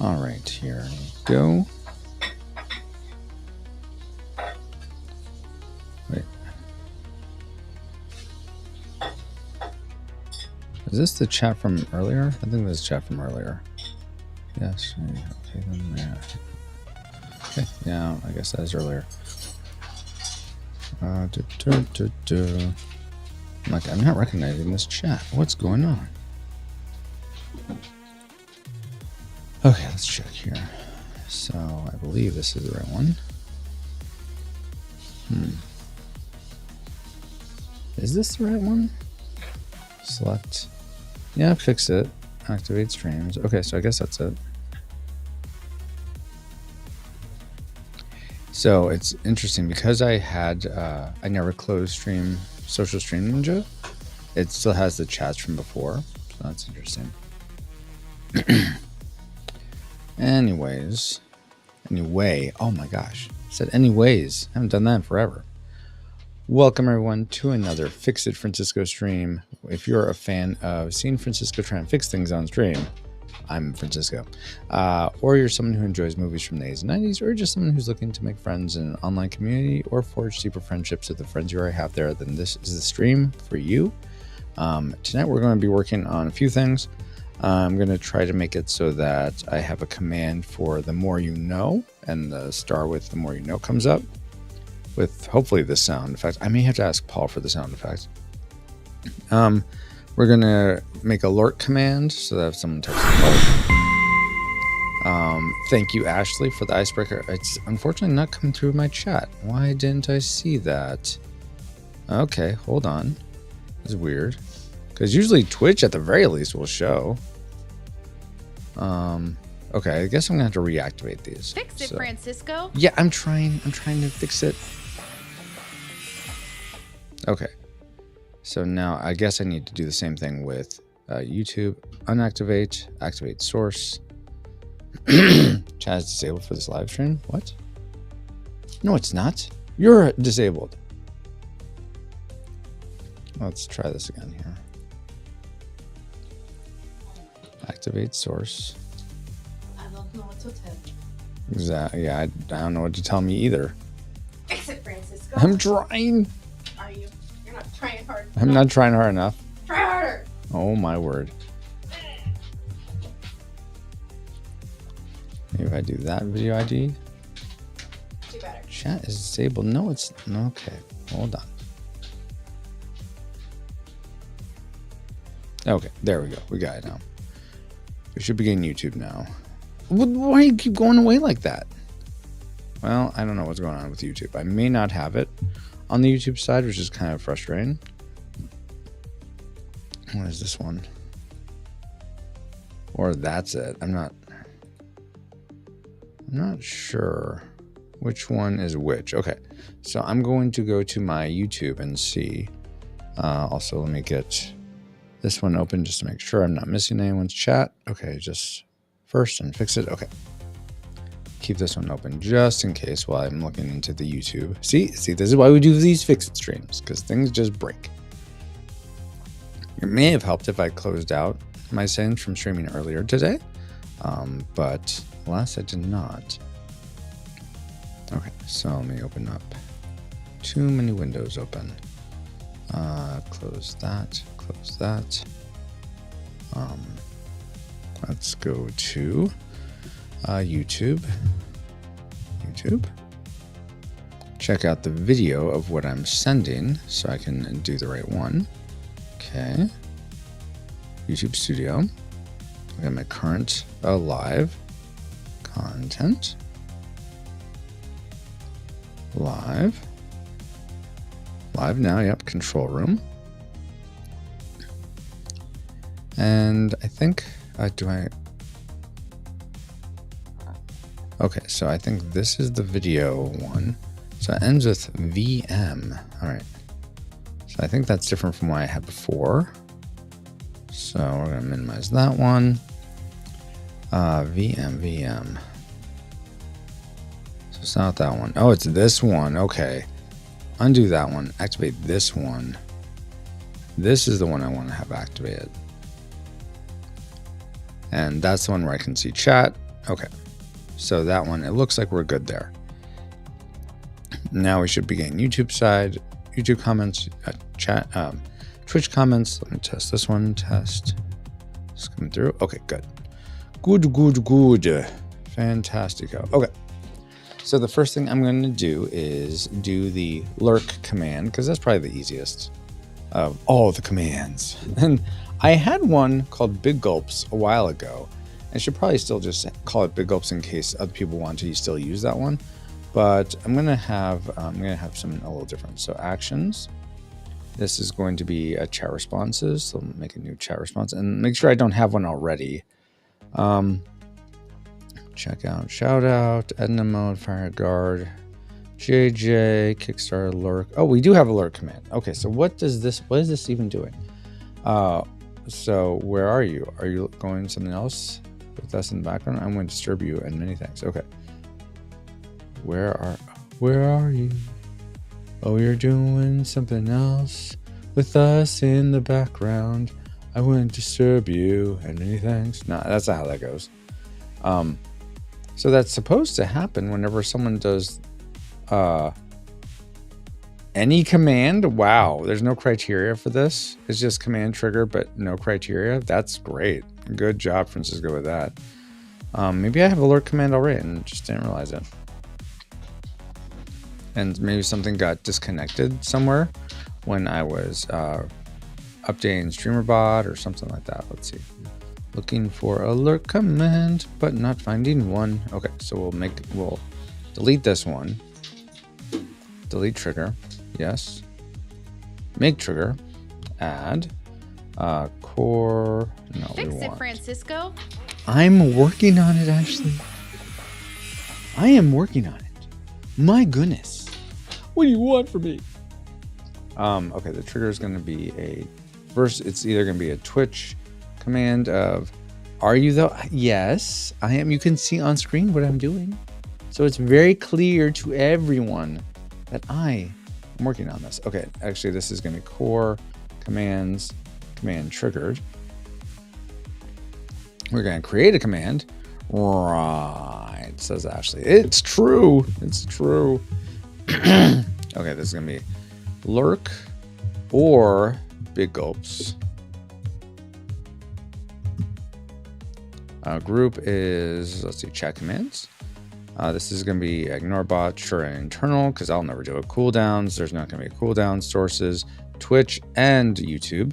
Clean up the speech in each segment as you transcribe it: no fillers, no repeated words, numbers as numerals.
All right, here we go. Wait. Is this the chat from earlier? I think this is chat from earlier. Yes. Okay, then, yeah. Okay, yeah, I guess that is earlier. I'm like, I'm not recognizing this chat. What's going on? Okay, let's check here. So I believe this is the right one. Is this the right one? Select. Yeah, fix it. Activate streams. Okay, so I guess that's it. So it's interesting because I had I never closed social stream ninja. It still has the chats from before, so that's interesting. Anyway, oh my gosh, I said anyways. I haven't done that in forever. Welcome everyone to another Fix It Francisco stream. If you're a fan of seeing Francisco try and fix things on stream, I'm Francisco. Or you're someone who enjoys movies from the 80s and 90s, or just someone who's looking to make friends in an online community or forge deeper friendships with the friends you already have there, then this is the stream for you. Tonight we're going to be working on a few things. I'm going to try to make it so that I have a command for the more you know, and the star with the more you know comes up with hopefully the sound effect. I may have to ask Paul for the sound effect. We're going to make alert command so that if someone texts thank you, Ashley, for the icebreaker. It's unfortunately not coming through my chat. Why didn't I see that? Okay, hold on. This is weird. Because usually Twitch at the very least will show. Okay, I guess I'm gonna have to reactivate these. Fix it, Francisco. Yeah, I'm trying to fix it. Okay. So now I guess I need to do the same thing with YouTube. Unactivate, activate source. Chat is disabled for this live stream. What? No, it's not. You're disabled. Let's try this again here. Activate source. I don't know what to tell you. Exactly. Yeah, I don't know what to tell me either. Fix it, Francisco. I'm trying. Are you? You're not trying hard. I'm not trying hard enough. Try harder. Oh my word. Maybe if I do that video ID. Do better. Chat is disabled. No, it's okay. Hold on. Okay, there we go. We got it now. We should be getting YouTube now. Why do you keep going away like that? Well, I don't know what's going on with YouTube. I may not have it on the YouTube side, which is kind of frustrating. What is this one? Or that's it. I'm not sure which one is which. Okay, so I'm going to go to my YouTube and see. Also, let me get this one open just to make sure I'm not missing anyone's chat. Okay, just first and fix it. Okay. Keep this one open just in case while I'm looking into the YouTube. See, this is why we do these fix it streams, because things just break. It may have helped if I closed out my settings from streaming earlier today, but alas, I did not. Okay, so let me open up. Too many windows open. Close that. Close that. Let's go to YouTube. Check out the video of what I'm sending so I can do the right one. Okay. YouTube Studio. I got my current live content. Live now. Yep. Control room. And I think okay, so I think this is the video one. So it ends with VM. All right. So I think that's different from what I had before. So we're going to minimize that one. VM. So it's not that one. Oh, it's this one. Okay. Undo that one. Activate this one. This is the one I want to have activated. And that's the one where I can see chat. Okay, so that one, it looks like we're good there. Now we should be getting YouTube side, YouTube comments, chat, Twitch comments. Let me test this one. Test. It's coming through. Okay, good. Good. Fantastico. Okay. So the first thing I'm going to do is do the lurk command, because that's probably the easiest of all the commands. And I had one called Big Gulps a while ago. I should probably still just call it Big Gulps in case other people want to still use that one. But I'm gonna have something a little different. So actions. This is going to be a chat responses. So make a new chat response and make sure I don't have one already. Check out, shout out, Edna mode, fire guard, JJ, Kickstarter, lurk. Oh, we do have a lurk command. Okay, so what is this even doing? So where are you? Are you going something else with us in the background? I'm going to disturb you and many thanks. Okay. Where are you? Oh, you're doing something else with us in the background. I wouldn't disturb you and many thanks. No, that's not how that goes. So that's supposed to happen whenever someone does any command. Wow, there's no criteria for this. It's just command trigger, but no criteria. That's great. Good job, Francisco, with that. Maybe I have alert command already and just didn't realize it. And maybe something got disconnected somewhere when I was updating StreamerBot or something like that. Let's see. Looking for alert command, but not finding one. Okay, so we'll delete this one. Delete trigger. Yes. Make trigger. Add. Core. No, Fix it, Francisco. I'm working on it, Ashley. I am working on it. My goodness. What do you want from me? Okay, the trigger is going to be first, it's either going to be a Twitch command of, are you though? Yes, I am. You can see on screen what I'm doing. So it's very clear to everyone that I am working on this. Okay, actually, this is going to be core commands, command triggered. We're going to create a command. Right, says Ashley. It's true. It's true. Okay, this is going to be lurk or big gulps. Group is, let's see, chat commands. This is going to be ignore bot, sure, and internal, because I'll never do it. Cooldowns, there's not going to be a cooldown. Sources, Twitch and YouTube.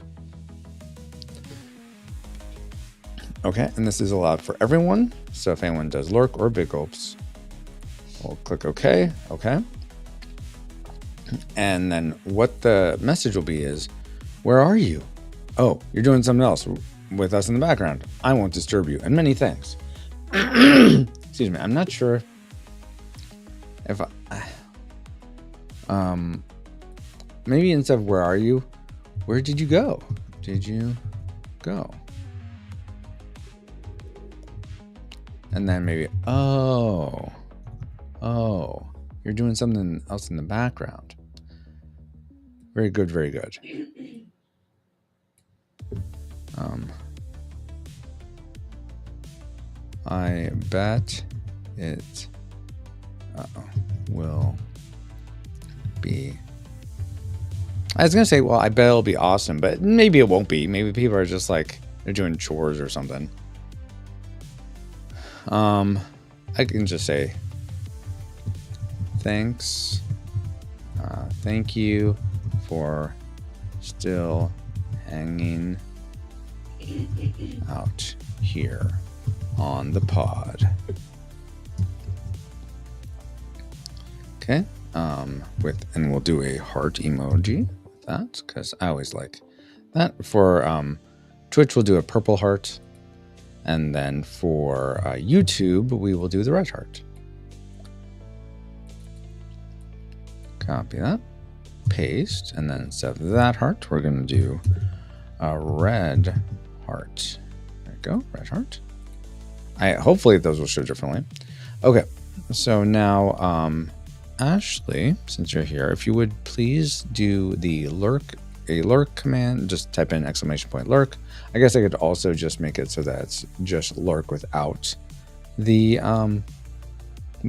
Okay, and this is allowed for everyone. So if anyone does lurk or big gulps, we'll click OK. Okay. And then what the message will be is, where are you? Oh, you're doing something else with us in the background. I won't disturb you. And many thanks. Excuse me. I'm not sure if maybe instead of where are you, where did you go? Did you go? And then maybe, oh, you're doing something else in the background. Very good, very good. I bet it will be. I was gonna say, well, I bet it'll be awesome, but maybe it won't be. Maybe people are just like, they're doing chores or something. I can just say thanks. Thank you for still hanging out here on the pod. Okay. And we'll do a heart emoji with that, because I always like that. For Twitch, we'll do a purple heart. And then for YouTube, we will do the red heart. Copy that. Paste. And then instead of that heart, we're going to do a red heart. There we go. Red heart. Hopefully those will show differently. Okay. So now, Ashley, since you're here, if you would please do the lurk command, just type in exclamation point lurk. I guess I could also just make it so that it's just lurk without the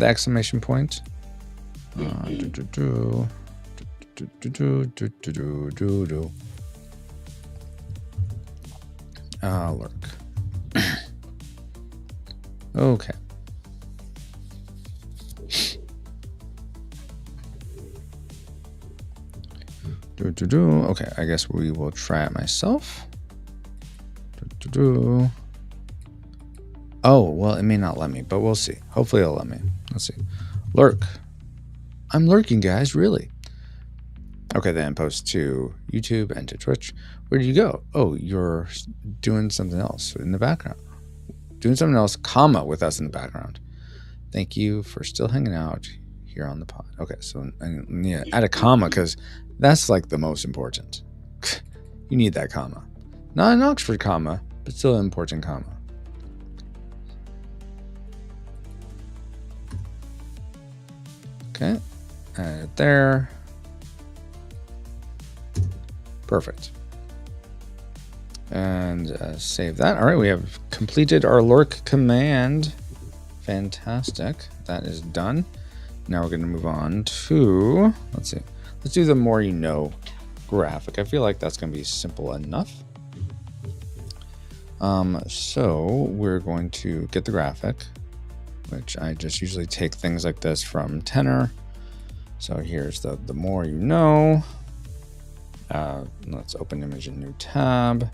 exclamation point. Lurk. Okay. Okay, I guess we will try it myself. Oh, well, it may not let me, but we'll see. Hopefully it'll let me. Let's see. Lurk. I'm lurking, guys, really. Okay, then post to YouTube and to Twitch. Where did you go? Oh, you're doing something else in the background. Doing something else, comma, with us in the background. Thank you for still hanging out here on the pod. Okay, so yeah, add a comma because that's like the most important. You need that comma. Not an Oxford comma, but still an important comma. Okay, add it there. Perfect. And save that. All right, we have completed our lurk command. Fantastic. That is done. Now we're going to move on to, let's see. Let's do the more you know graphic. I feel like that's going to be simple enough. So we're going to get the graphic, which I just usually take things like this from Tenor. So here's the more you know. Let's open image in new tab.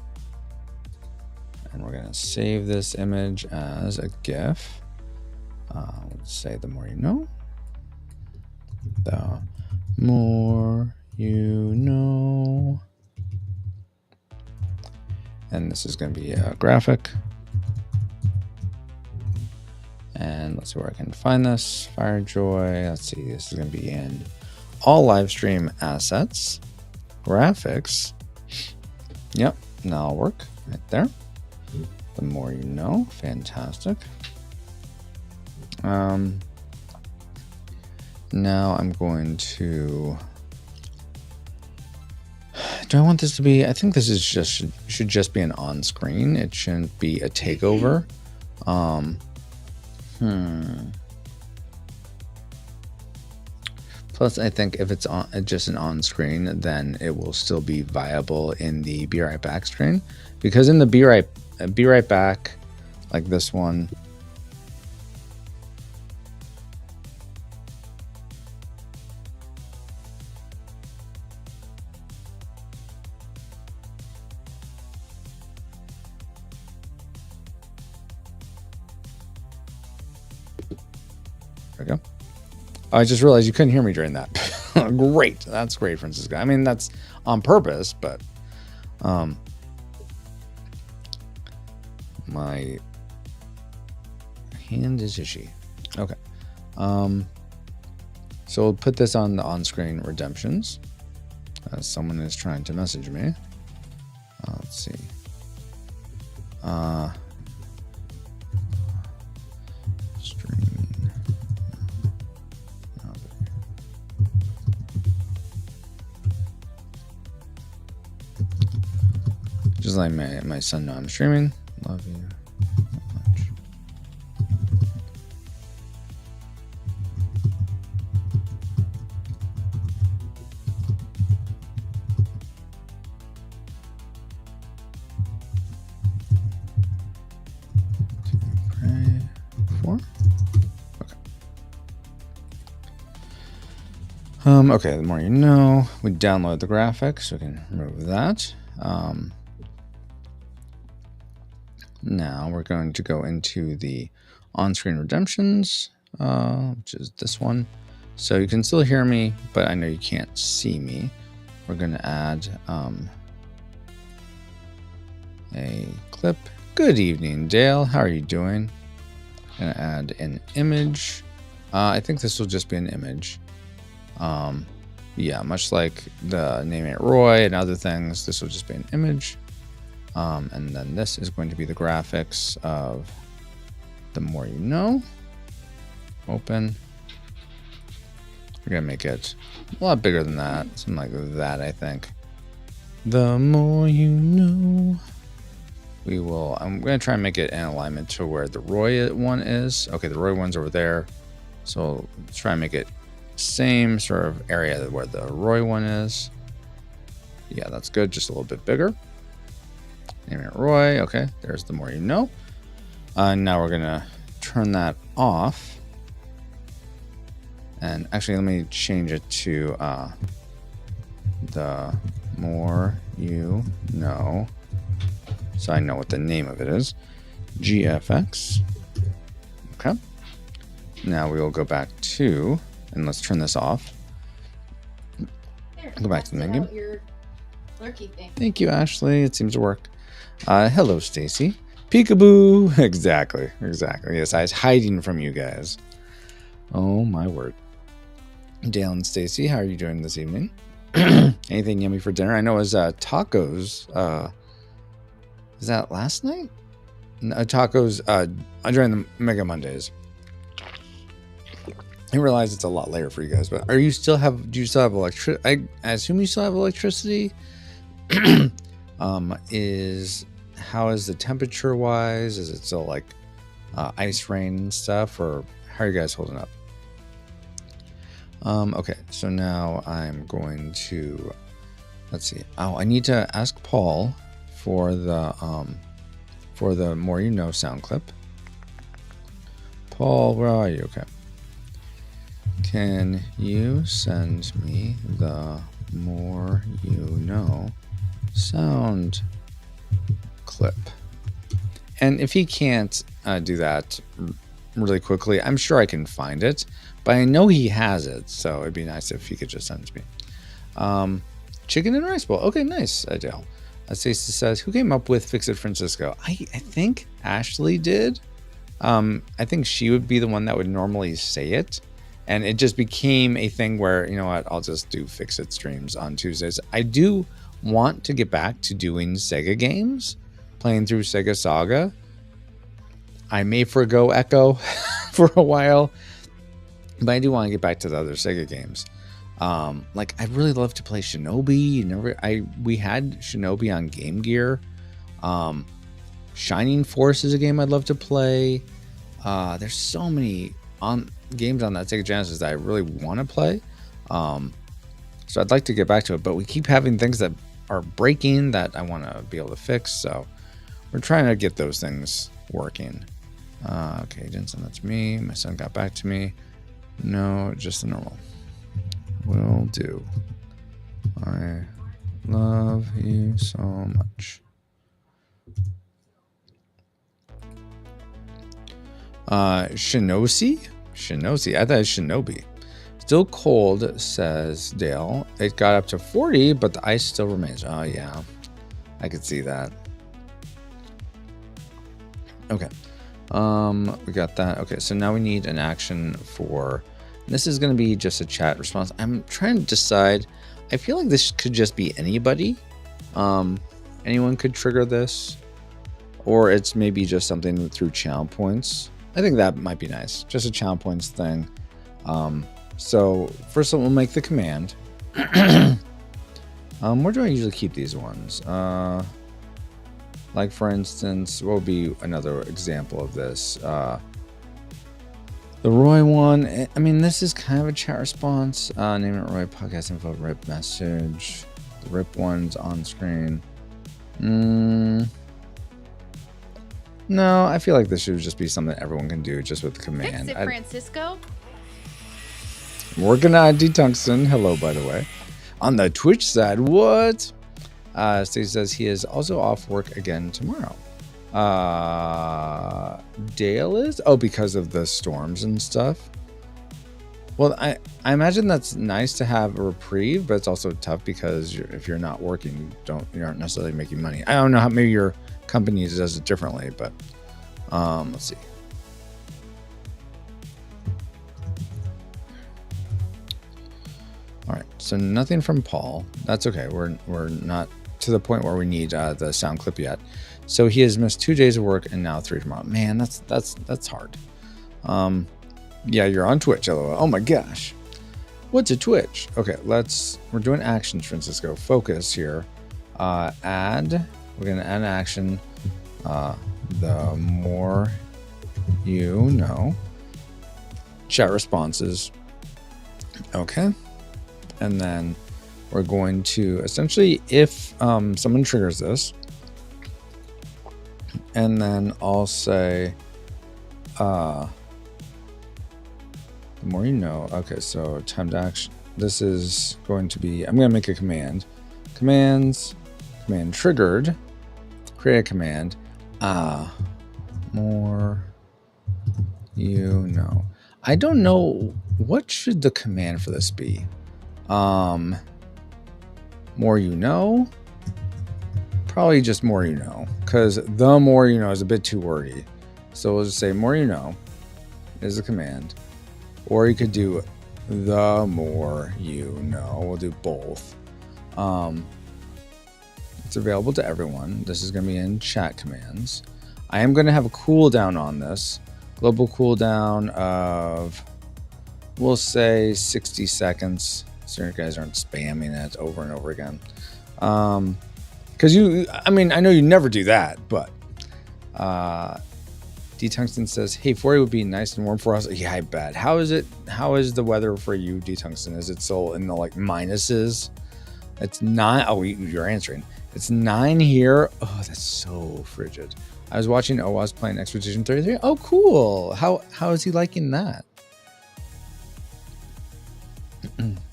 And we're going to save this image as a GIF. Let's say the more you know. The more you know. And this is going to be a graphic. And let's see where I can find this. Firejoy. Let's see. This is going to be in all live stream assets. Graphics. Yep. That'll work right there. The more you know. Fantastic. Now I'm going to. Do I want this to be? I think this is just should just be an on screen. It shouldn't be a takeover. Plus, I think if it's just an on screen, then it will still be viable in the Be Right Back screen, because in the Be Right Back, like this one. There we go. I just realized you couldn't hear me during that. Great. That's great, Francisco. I mean, that's on purpose, but my hand is itchy. Okay. So we'll put this on the on-screen redemptions. Someone is trying to message me. Let's see. Just like my son know I'm streaming. Love you much. To pray for. Okay. Okay, the more you know. We download the graphics, so we can remove that. Now we're going to go into the on-screen redemptions, which is this one. So you can still hear me, but I know you can't see me. We're going to add a clip. Good evening, Dale. How are you doing? Going to add an image. I think this will just be an image. Yeah, much like the Name It Roy and other things, this will just be an image. And then this is going to be the graphics of the more you know. Open. We're going to make it a lot bigger than that. Something like that, I think. The more you know. I'm going to try and make it in alignment to where the Roy one is. Okay, the Roy one's over there. So let's try and make it same sort of area where the Roy one is. Yeah, that's good. Just a little bit bigger. Name it Roy. Okay, there's the more you know. Now we're going to turn that off. And actually, let me change it to the more you know. So I know what the name of it is. GFX. Okay. Now we will go back to, and let's turn this off. There, Go back to the menu. Your lurky thing. Thank you, Ashley. It seems to work. Hello, Stacy. Peekaboo. Exactly. Yes, I was hiding from you guys. Oh, my word. Dale and Stacy, how are you doing this evening? Anything yummy for dinner? I know it was tacos. Is that last night? No, tacos during the Mega Mondays. I realize it's a lot later for you guys, but do you still have electricity? I assume you still have electricity. How is the temperature wise? Is it still like ice rain and stuff, or how are you guys holding up? Okay, so now I'm going to, let's see. Oh, I need to ask Paul for the more you know sound clip. Paul, where are you? Okay. Can you send me the more you know sound clip? And if he can't do that really quickly, I'm sure I can find it, but I know he has it, so it'd be nice if he could just send it to me. Chicken and rice bowl. Okay, nice, Adele. Stacey says, who came up with Fix It Francisco? I think Ashley did. I think she would be the one that would normally say it. And it just became a thing where, you know what, I'll just do Fix It streams on Tuesdays. I do want to get back to doing Sega games, playing through Sega Saga. I may forgo Echo for a while, but I do want to get back to the other Sega games. Like I'd really love to play Shinobi. We had Shinobi on Game Gear. Shining Force is a game I'd love to play. There's so many games on that Sega Genesis that I really want to play. So I'd like to get back to it, but we keep having things that are breaking that I want to be able to fix. So we're trying to get those things working. Okay, didn't send that to me. My son got back to me. No, just the normal. Will do. I love you so much. Shinosi? Shinosi. I thought it was Shinobi. Still cold, says Dale. It got up to 40, but the ice still remains. Oh, yeah. I could see that. Okay. We got that. Okay, so now we need an action for... This is going to be just a chat response. I'm trying to decide. I feel like this could just be anybody. Anyone could trigger this. Or it's maybe just something through channel points. I think that might be nice. Just a channel points thing. So first we'll make the command. Where do I usually keep these ones? Like for instance, what would be another example of this? The Roy one, I mean, this is kind of a chat response. Name it Roy, podcast info, RIP message. The RIP one's on screen. No, I feel like this should just be something everyone can do just with the command. Fix it, Francisco. Working on D Tungsten. Hello, by the way. On the Twitch side, what? Stacey says he is also off work again tomorrow. Dale is? Oh, because of the storms and stuff. Well, I imagine that's nice to have a reprieve, but it's also tough because if you're not working, you aren't necessarily making money. I don't know how maybe your company does it differently, but let's see. All right, so nothing from Paul. That's okay. We're not to the point where we need the sound clip yet. So he has missed 2 days of work and now 3 tomorrow. Man, that's hard. Yeah, you're on Twitch, LOL. Oh my gosh. What's a Twitch? Okay, we're doing actions, Francisco. Focus here. We're gonna add an action The more you know. Chat responses. Okay. And then we're going to essentially, if someone triggers this, and then I'll say, the more you know. Okay, so time to action. This is going to be, I'm going to make a command. Commands, command triggered, create a command. More you know. I don't know, what should the command for this be? More you know? Probably just more you know, because the more you know is a bit too wordy. So we'll just say more you know is the command. Or you could do the more you know. We'll do both. It's available to everyone. This is going to be in chat commands. I am going to have a cooldown on this. Global cooldown of, we'll say 60 seconds. So you guys aren't spamming it over and over again. Because I know you never do that, but D Tungsten says, hey, 40 would be nice and warm for us. Yeah, I bet. How is the weather for you, D Tungsten? Is it still in the like minuses? It's 9. Oh, you're answering. It's 9 here. Oh, that's so frigid. I was watching OWASP playing Expedition 33. Oh, cool. How is he liking that?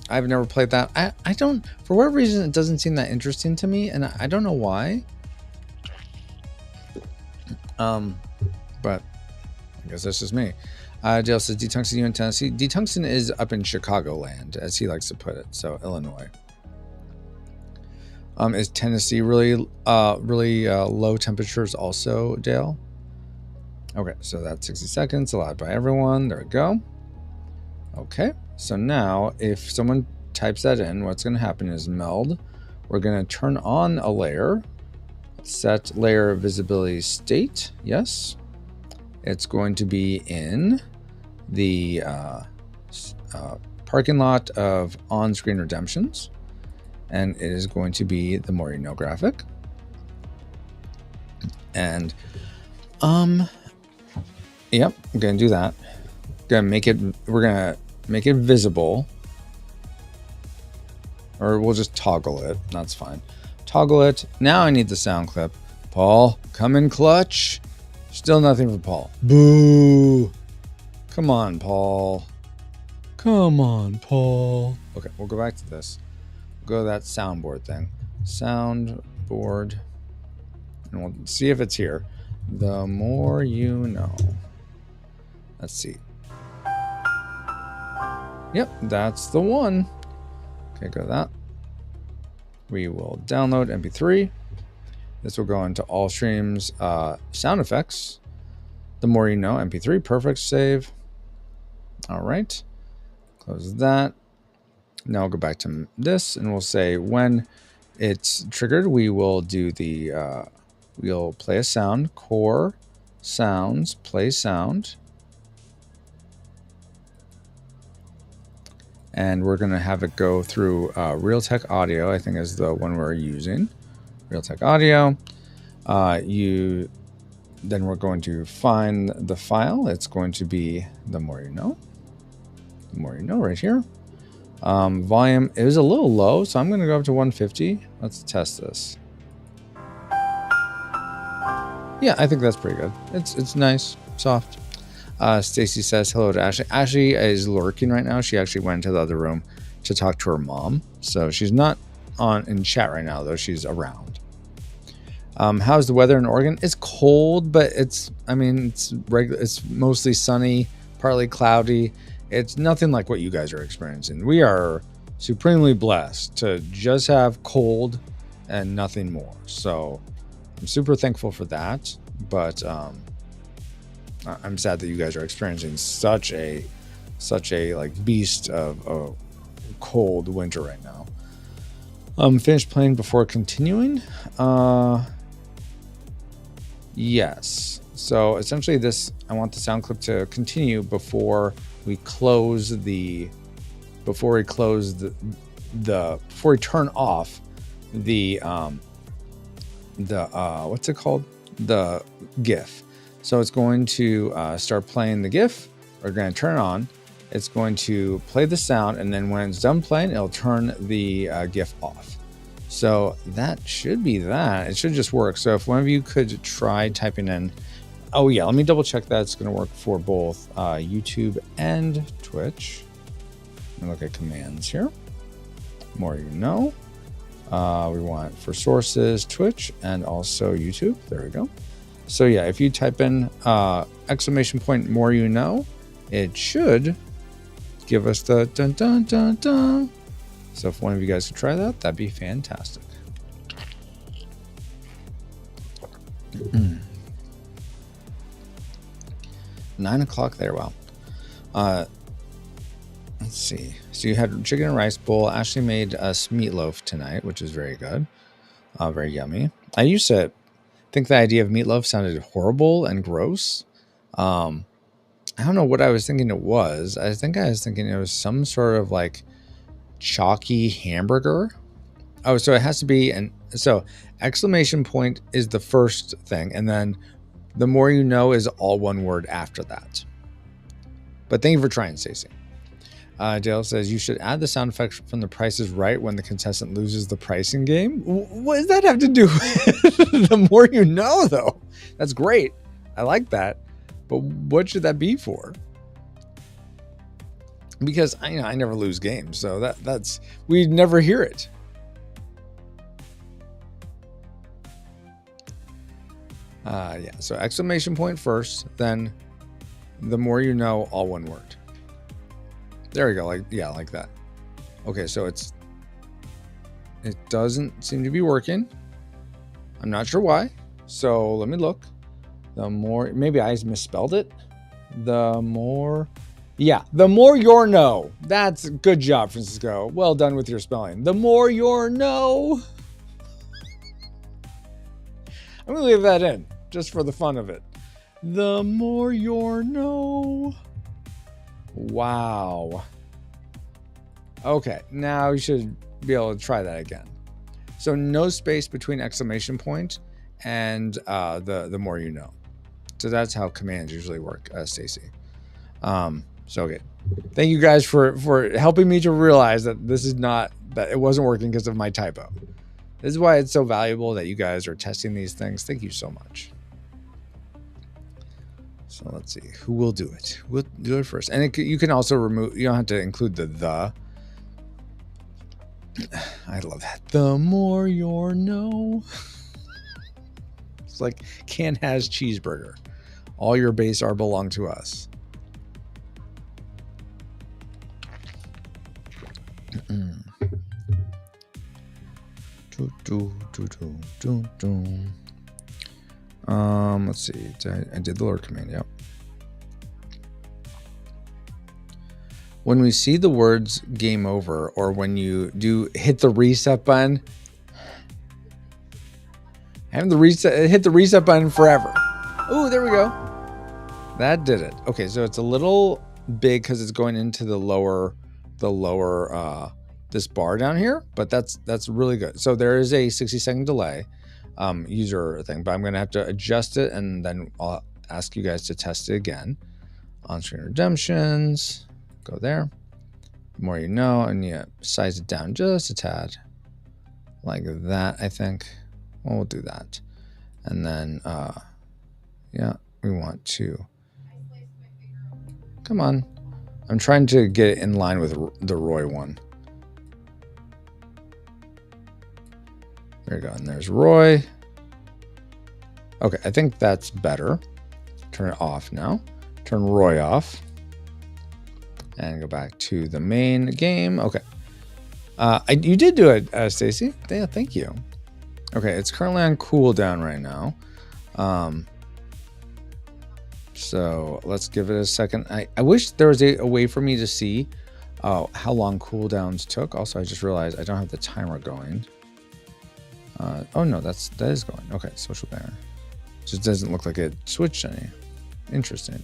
I've never played that. I don't, for whatever reason, it doesn't seem that interesting to me, and I don't know why. But I guess that's just me. Dale says, D-Tungsten, you in Tennessee? D-Tungsten is up in Chicagoland, as he likes to put it. So, Illinois. Is Tennessee really low temperatures also, Dale? Okay, so that's 60 seconds, allowed by everyone. There we go. Okay, so now if someone types that in, what's going to happen is meld. We're going to turn on a layer. Set layer visibility state. Yes. It's going to be in the parking lot of on-screen redemptions. And it is going to be the more you know graphic. And yep, I'm gonna do that. We're gonna make it visible. Or we'll just toggle it. That's fine. Toggle it. Now I need the sound clip. Paul, come in clutch. Still nothing for Paul. Boo. Come on, Paul. Come on, Paul. Okay, we'll go back to this. Go to that soundboard thing. Soundboard. And we'll see if it's here. The more you know. Let's see. Yep, that's the one. Okay, go to that. We will download MP3. This will go into all streams. Sound effects. The more you know. MP3. Perfect. Save. All right. Close that. Now we'll go back to this and we'll say when it's triggered, we will do the, we'll play a sound, core sounds, play sound. And we're going to have it go through Realtek Audio, I think is the one we're using. Realtek Audio. Then we're going to find the file. It's going to be the more you know. The more you know right here. Volume is a little low, so I'm going to go up to 150. Let's test this. Yeah, I think that's pretty good. It's nice, soft. Stacy says hello to Ashley. Ashley is lurking right now. She actually went into the other room to talk to her mom, so she's not in chat right now, though. She's around. How's the weather in Oregon? It's cold, but it's regular. It's mostly sunny, partly cloudy. It's nothing like what you guys are experiencing. We are supremely blessed to just have cold and nothing more. So I'm super thankful for that. But I'm sad that you guys are experiencing such a like beast of a cold winter right now. Finished playing before continuing. Yes. So essentially this, I want the sound clip to continue before we turn off the what's it called? the GIF. So it's going to start playing the GIF. We're going to turn it on. It's going to play the sound, and then when it's done playing, it'll turn the GIF off. So that should be that. It should just work. So if one of you could try typing in, oh yeah, let me double check that it's going to work for both YouTube and Twitch. Let me look at commands here. More you know. We want for sources, Twitch, and also YouTube. There we go. So yeah, if you type in exclamation point more you know, it should give us the dun dun dun dun. So if one of you guys could try that, that'd be fantastic. 9 o'clock there. Wow. Let's see. So you had chicken and rice bowl. Ashley made us meatloaf tonight, which is very good. Very yummy. I used to think the idea of meatloaf sounded horrible and gross. I don't know what I was thinking it was. I think I was thinking it was some sort of like chalky hamburger. Oh, so it has to be so exclamation point is the first thing, and then the more you know is all one word after that. But thank you for trying, Stacey. Dale says you should add the sound effect from The Price is Right when the contestant loses the pricing game. What does that have to do with the more you know, though? That's great. I like that. But what should that be for? Because I never lose games, so that's we never hear it. Yeah. So exclamation point first, then the more you know, all one word. There we go. Like that. Okay, so it doesn't seem to be working. I'm not sure why. So let me look. The more, maybe I misspelled it. The more your know. That's a good job, Francisco. Well done with your spelling. The more your know. I'm gonna leave that in just for the fun of it. The more your know. Wow. Okay, now you should be able to try that again. So no space between exclamation point and the more you know. So that's how commands usually work, Stacey. So okay. Thank you guys for helping me to realize that that it wasn't working because of my typo. This is why it's so valuable that you guys are testing these things. Thank you so much. So let's see, who will do it? We'll do it first. And you can also remove, you don't have to include the. I love that. The more you know. It's like Can Has cheeseburger. All your base are belong to us. Let's see. I did the Lord command. Yep. When we see the words game over, or when you do hit the reset button, hit the reset button forever. Oh, there we go. That did it. Okay, so it's a little big because it's going into the lower this bar down here, but that's really good. So there is a 60-second delay user thing, but I'm gonna have to adjust it, and then I'll ask you guys to test it again. On-screen redemptions, go there. The more you know, and you size it down just a tad, like that. I think. Well, we'll do that, and then yeah, we want to. Come on, I'm trying to get it in line with the Roy one. There you go. And there's Roy. Okay, I think that's better. Turn it off now. Turn Roy off. And go back to the main game. Okay. You did do it, Stacey. Yeah, thank you. Okay, it's currently on cooldown right now. So let's give it a second. I wish there was a way for me to see how long cooldowns took. Also, I just realized I don't have the timer going. Oh no, that is going. Okay, social banner. Just doesn't look like it switched any. Interesting.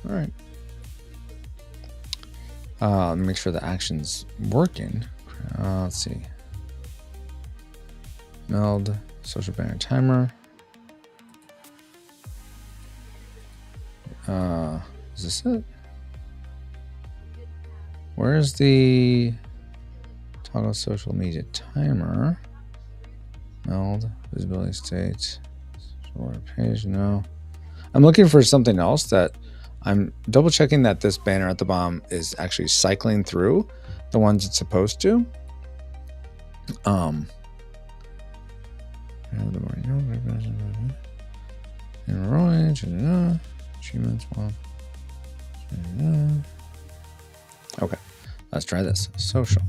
All right. Make sure the action's working. Let's see. Meld social banner timer. Is this it? Where's the toggle social media timer? Meld, visibility state, order page, no. I'm looking for something else that I'm double checking that this banner at the bottom is actually cycling through the ones it's supposed to. Okay, let's try this. Social.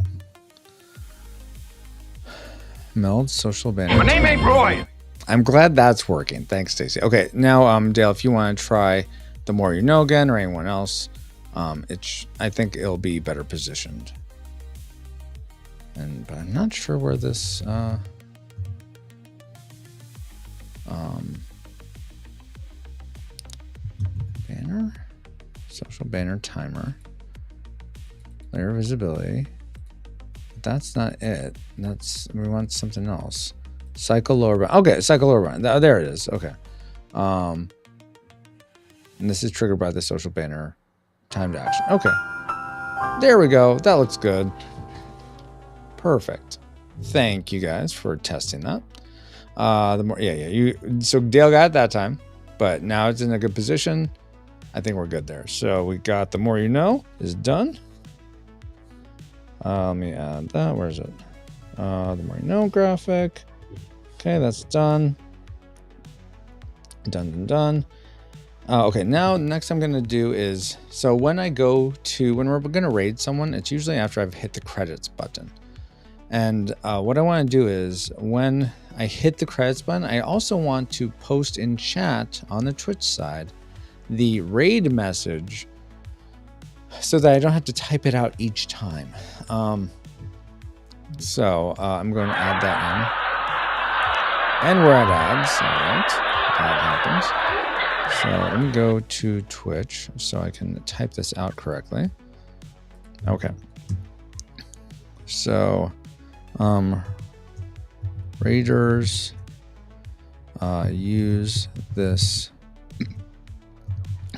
Meld social banner. My name ain't Roy. I'm glad that's working. Thanks, Stacy. Okay, now, Dale, if you want to try The More You Know again, or anyone else, I think it'll be better positioned. But I'm not sure where this banner, social banner timer, layer visibility. That's not it. We want something else. Cycle lower bound. Okay, cycle lower bound. There it is. Okay. And this is triggered by the social banner timed action. Okay. There we go. That looks good. Perfect. Thank you guys for testing that. So Dale got it that time, but now it's in a good position. I think we're good there. So we got The More You Know is done. Let me add that. Where is it? The More You Know graphic. Okay, that's done. Done. Okay, now next I'm going to do is, so when we're going to raid someone, it's usually after I've hit the credits button. And what I want to do is when I hit the credits button, I also want to post in chat on the Twitch side the raid message so that I don't have to type it out each time. So I'm going to add that in. And we're at ads. All right. That happens. So let me go to Twitch so I can type this out correctly. Okay. So, raiders use this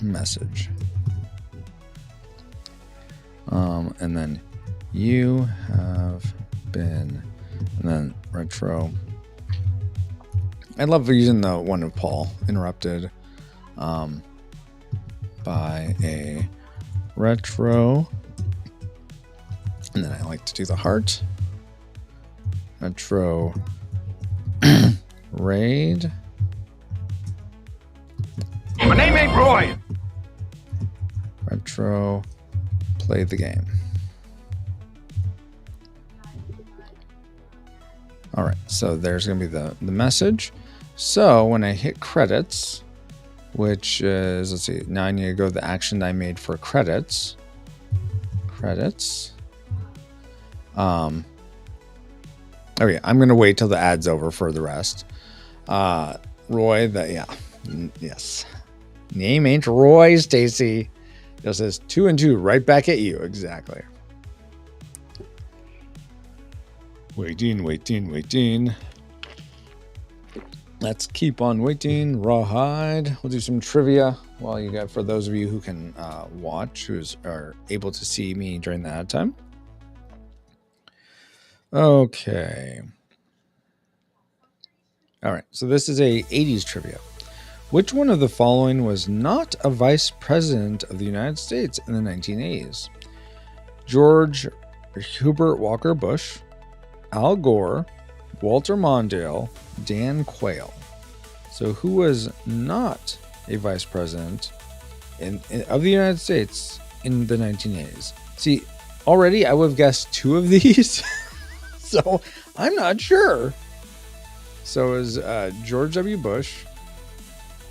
message. And then you have been, and then retro. I love using the one of Paul, interrupted by a retro. And then I like to do the heart. Retro raid. My name ain't Roy. Retro play the game. All right, so there's going to be the message. So when I hit credits, which is, let's see, now I need to go to the action I made for credits. Credits. Okay, I'm going to wait till the ad's over for the rest. Roy, yes. Name ain't Roy, Stacy. It says 2 and 2 right back at you. Exactly. Waiting. Let's keep on waiting. Rawhide. We'll do some trivia while you got, for those of you who can watch, are able to see me during the ad time. Okay. All right. So this is a 80s trivia. Which one of the following was not a vice president of the United States in the 1980s? George Herbert Walker Bush, Al Gore, Walter Mondale, Dan Quayle. So who was not a vice president of the United States in the 1980s? See, already I would have guessed 2 of these. So I'm not sure. So it was George W. Bush,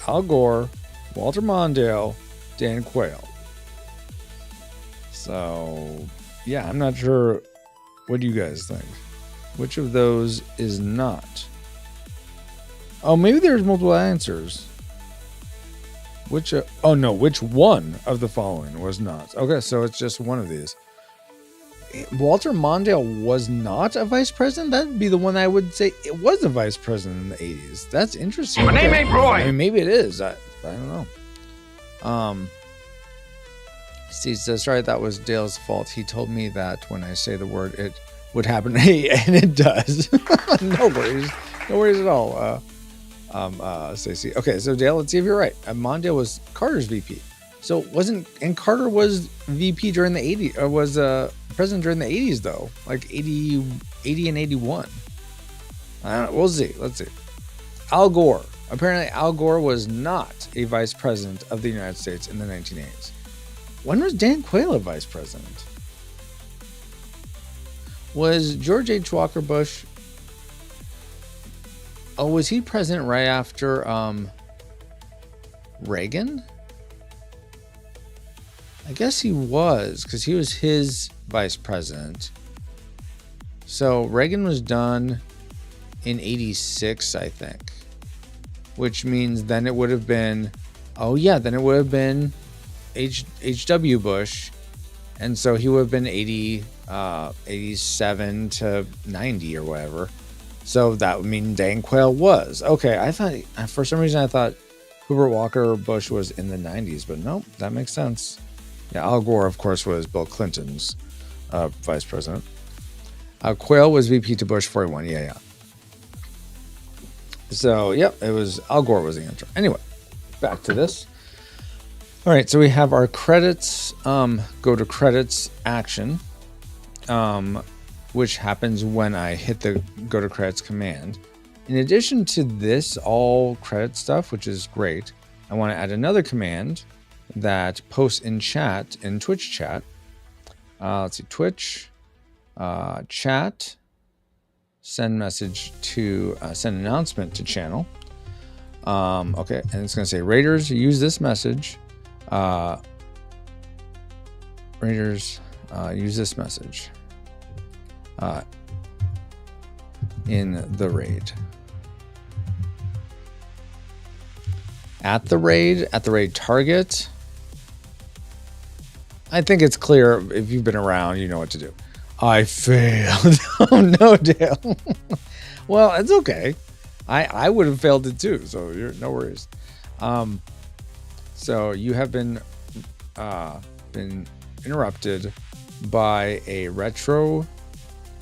Al Gore, Walter Mondale, Dan Quayle. So yeah, I'm not sure. What do you guys think? Which of those is not? Oh, maybe there's multiple answers. Which one of the following was not? Okay, so it's just one of these. Walter Mondale was not a vice president? That'd be the one I would say it was a vice president in the 80s. That's interesting. My name ain't Roy. I mean, maybe it is. I don't know. Steve says, sorry, that was Dale's fault. He told me that when I say the word, it would happen. Hey, and it does. No worries. No worries at all. Stacey. Okay, so Dale, let's see if you're right. Mondale was Carter's VP. So and Carter was VP during the 80s, or was president during the 80s though, like 80 and 81. We'll see. Let's see. Al Gore. Apparently, Al Gore was not a vice president of the United States in the 1980s. When was Dan Quayle a vice president? Was George H. Walker Bush? Oh, was he president right after Reagan? I guess he was, because he was his vice president. So Reagan was done in 86, I think. Which means then it would have been, then it would have been H.W. Bush. And so he would have been 87 to 90 or whatever. So that would mean Dan Quayle was. Okay, I thought, for some reason, I thought Hubert Walker Bush was in the 90s. But nope, that makes sense. Yeah, Al Gore, of course, was Bill Clinton's vice president. Quayle was VP to Bush 41. Yeah. So, yep, it was Al Gore was the answer. Anyway, back to this. All right, so we have our credits, go to credits action, which happens when I hit the go to credits command. In addition to this all credit stuff, which is great, I want to add another command that posts in chat, in Twitch chat. Let's see, Twitch, chat, send message to, send announcement to channel. Okay, and it's going to say, Raiders, use this message. Raiders, use this message in the raid. At the raid target. I think it's clear if you've been around, you know what to do. I failed. Oh no, Dale. Well, it's okay. I would have failed it too, so you're no worries. So you have been interrupted by a retro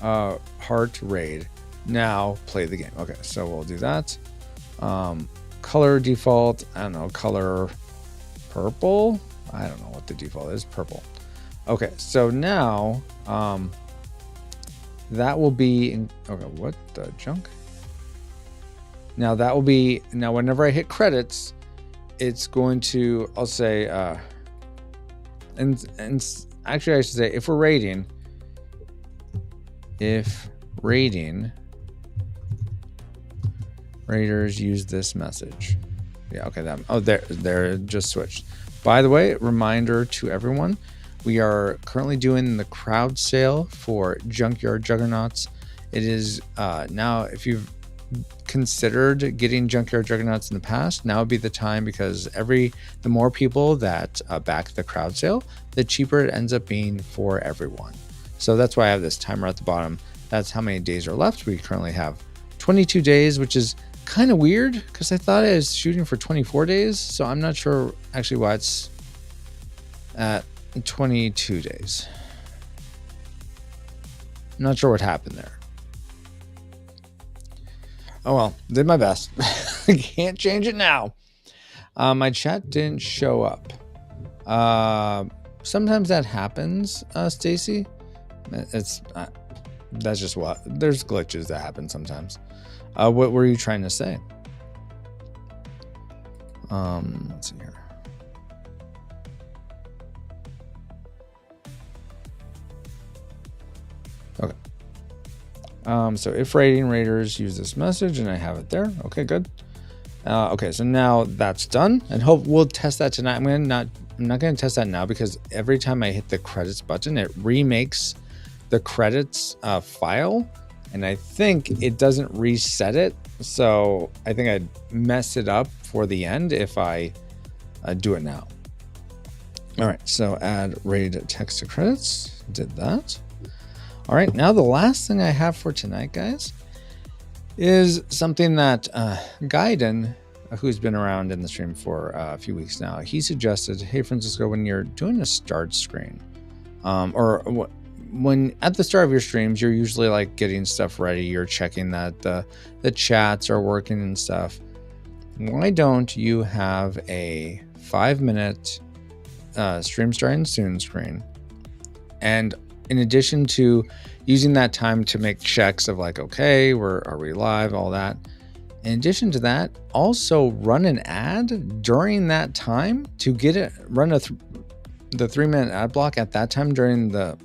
heart raid. Now play the game. Okay, so we'll do that. Color default, I don't know, color purple. I don't know what the default is, purple. Okay, so now that will be in, okay, what the junk? Now that will be, now whenever I hit credits, it's going to, I'll say, and actually I should say, if raiding, Raiders use this message. Yeah, okay, there just switched. By the way, reminder to everyone, we are currently doing the crowd sale for Junkyard Juggernauts. It is now, if you've considered getting Junkyard Juggernauts in the past, now would be the time, because the more people that back the crowd sale, the cheaper it ends up being for everyone. So that's why I have this timer at the bottom. That's how many days are left. We currently have 22 days, which is kind of weird because I thought I was shooting for 24 days. So I'm not sure actually why it's at 22 days. I'm not sure what happened there. Oh well, did my best. I can't change it now. My chat didn't show up. Sometimes that happens, Stacy. That's just what, there's glitches that happen sometimes. What were you trying to say? Let's see here. Okay. So if Raiders use this message, and I have it there. Okay, good. Okay, so now that's done, and we'll test that tonight. I'm not going to test that now because every time I hit the credits button, it remakes the credits file, and I think it doesn't reset it. So I think I'd mess it up for the end if I do it now. All right, so add raid text to credits. Did that. All right, now the last thing I have for tonight, guys, is something that Gaiden who's been around in the stream for a few weeks now, he suggested, hey, Francisco, when you're doing a start screen, when at the start of your streams, you're usually like getting stuff ready. You're checking that the chats are working and stuff. Why don't you have a 5-minute stream starting soon screen? And in addition to using that time to make checks of like, okay, are we live, all that. In addition to that, also run an ad during that time to get it, run the 3-minute ad block at that time during the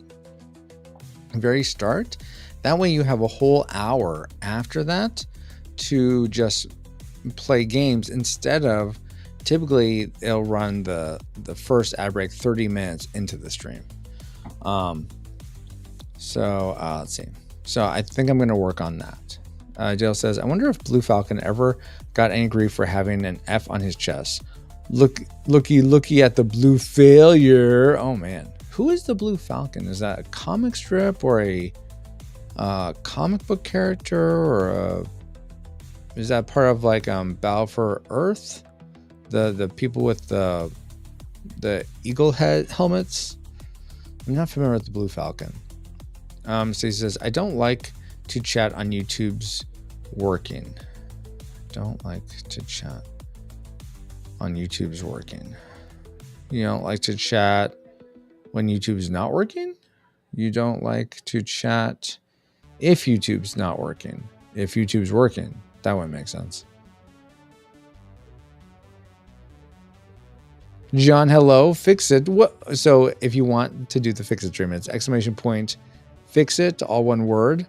very start. That way you have a whole hour after that to just play games, instead of typically it'll run the first ad break 30 minutes into the stream. Let's see. So I think I'm going to work on that. Dale says, I wonder if Blue Falcon ever got any grief for having an F on his chest. Looky at the blue failure. Oh man, who is the Blue Falcon? Is that a comic strip or a comic book character, or is that part of like Battle for Earth? The people with the eagle head helmets? I'm not familiar with the Blue Falcon. So he says, I don't like to chat on YouTube's working. Don't like to chat on YouTube's working. You don't like to chat when YouTube's not working? You don't like to chat if YouTube's not working. If YouTube's working, that would make sense. John, hello, fix it. What? So if you want to do the fix it stream, it's ! Fix it, all one word.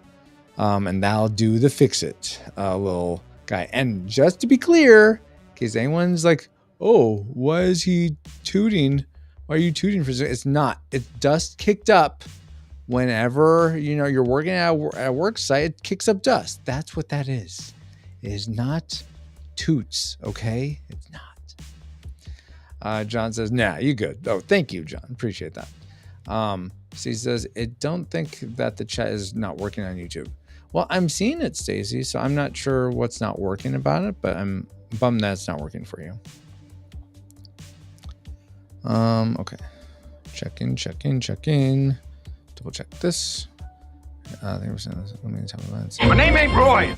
And that'll do the fix it little guy. And just to be clear, in case anyone's like, oh, why is he tooting? Why are you tooting for? It's not. It's dust kicked up. Whenever you're working at a work site, it kicks up dust. That's what that is. It is not toots. Okay, it's not. John says, nah, you good. Oh, thank you, John. Appreciate that. So he says, I don't think that the chat is not working on YouTube. Well, I'm seeing it, Stacy, so I'm not sure what's not working about it, but I'm bummed that it's not working for you. Okay. Check in. Double check this. I think we're saying this. Let me tell you that. My name ain't Roy.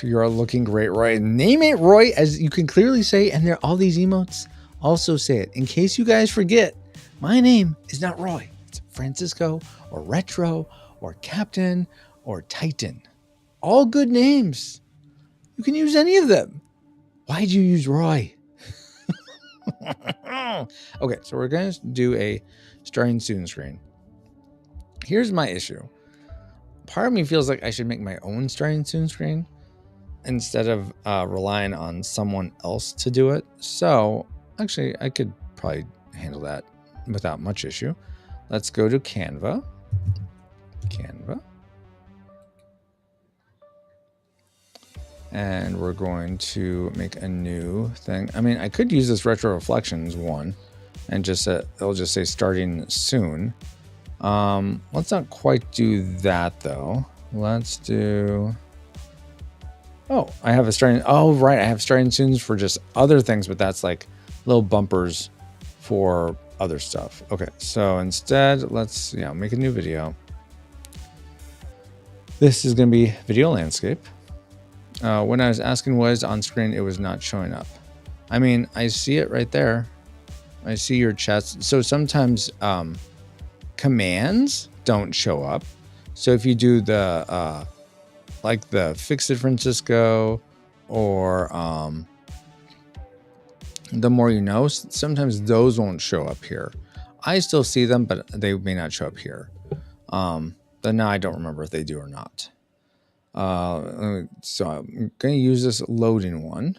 You're looking great, Roy. Name ain't Roy, as you can clearly say, and there are all these emotes also say it. In case you guys forget, my name is not Roy. It's Francisco or Retro or Captain or Titan. All good names. You can use any of them. Why'd you use Roy? Okay, so we're going to do a starting soon screen. Here's my issue. Part of me feels like I should make my own starting soon screen instead of relying on someone else to do it. So actually, I could probably handle that without much issue. Let's go to Canva. And we're going to make a new thing. I mean, I could use this retro reflections one and just it'll just say starting soon. Let's not quite do that though. Let's do, oh, I have a starting, oh, right. I have starting soons for just other things, but that's like little bumpers for other stuff. Okay. So instead, let's, make a new video. This is going to be video landscape. When I was asking what is on screen, it was not showing up. I mean, I see it right there. I see your chats. So sometimes commands don't show up. So if you do the like the Fix It Francisco or the more you know, sometimes those won't show up here. I still see them, but they may not show up here. But now I don't remember if they do or not. So I'm going to use this loading one.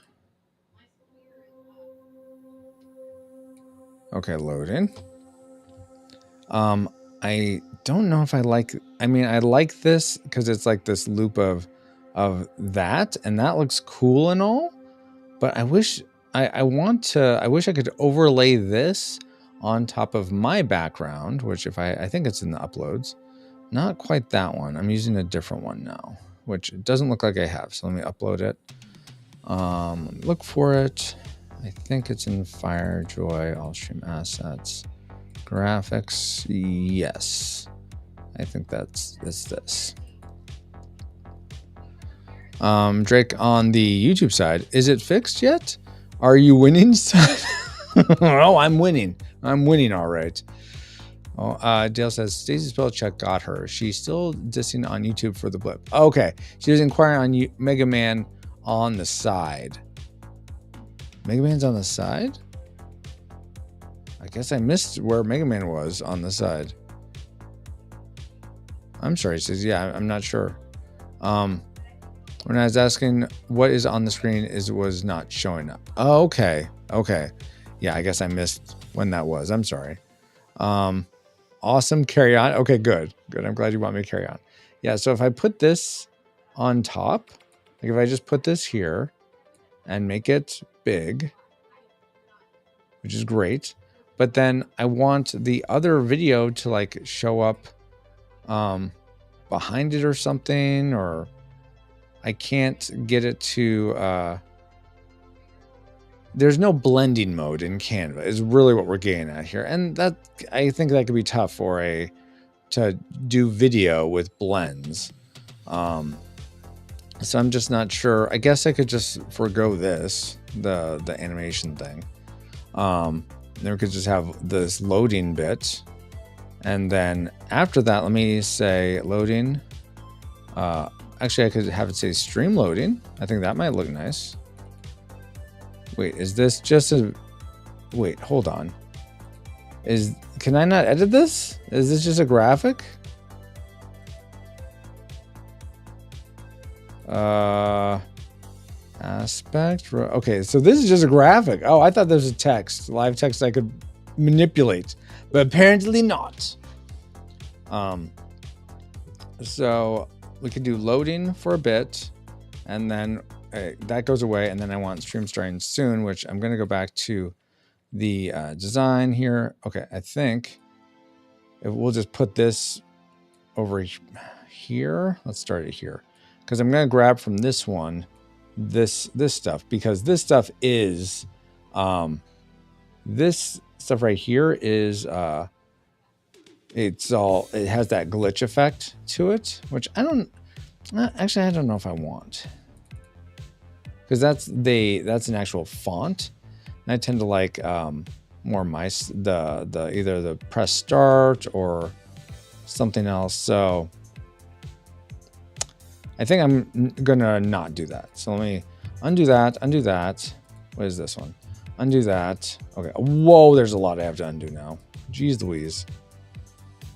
Okay, loading. I don't know if I like, I mean, I like this because it's like this loop of that, and that looks cool and all, but I wish I wish I could overlay this on top of my background, which I think it's in the uploads. Not quite that one. I'm using a different one now. which it doesn't look like I have. So let me upload it. Look for it. I think it's in FireJoy, all stream assets, graphics. Yes, I think it's this. Drake, on the YouTube side, is it fixed yet? Are you winning? Oh, I'm winning. I'm winning, all right. Oh, Dale says Stacey Spellcheck got her. She's still dissing on YouTube for the blip. Okay, she was inquiring on Mega Man on the side. Mega Man's on the side? I guess I missed where Mega Man was on the side. I'm sorry, he says, yeah, I'm not sure. When I was asking what is on the screen, was not showing up. Oh, okay. Okay. Yeah, I guess I missed when that was. I'm sorry. Awesome. Carry on. Okay, good. Good. I'm glad you want me to carry on. Yeah, so if I put this on top, like if I just put this here and make it big, which is great, but then I want the other video to like show up behind it or something, or I can't get it to, there's no blending mode in Canva is really what we're getting at here. And that, I think that could be tough for to do video with blends. So I'm just not sure. I guess I could just forego this, the animation thing. Then we could just have this loading bit. And then after that, let me say loading, actually, I could have it say stream loading. I think that might look nice. Wait, is this just a... Wait, hold on. Can I not edit this? Is this just a graphic? Aspect... Okay, so this is just a graphic. Oh, I thought there was a text. Live text I could manipulate. But apparently not. So... we could do loading for a bit, and then that goes away, and then I want stream starting soon, which I'm going to go back to the design here. Okay, I think we'll just put this over here. Let's start it here, because I'm going to grab from this one this stuff, because this stuff is this stuff right here is it has that glitch effect to it, which I don't know if I want, because that's an actual font, and I tend to like more the either the press start or something else. So I think I'm gonna not do that. So let me undo that. What is this one? Undo that. Okay. Whoa, there's a lot I have to undo now. Jeez Louise.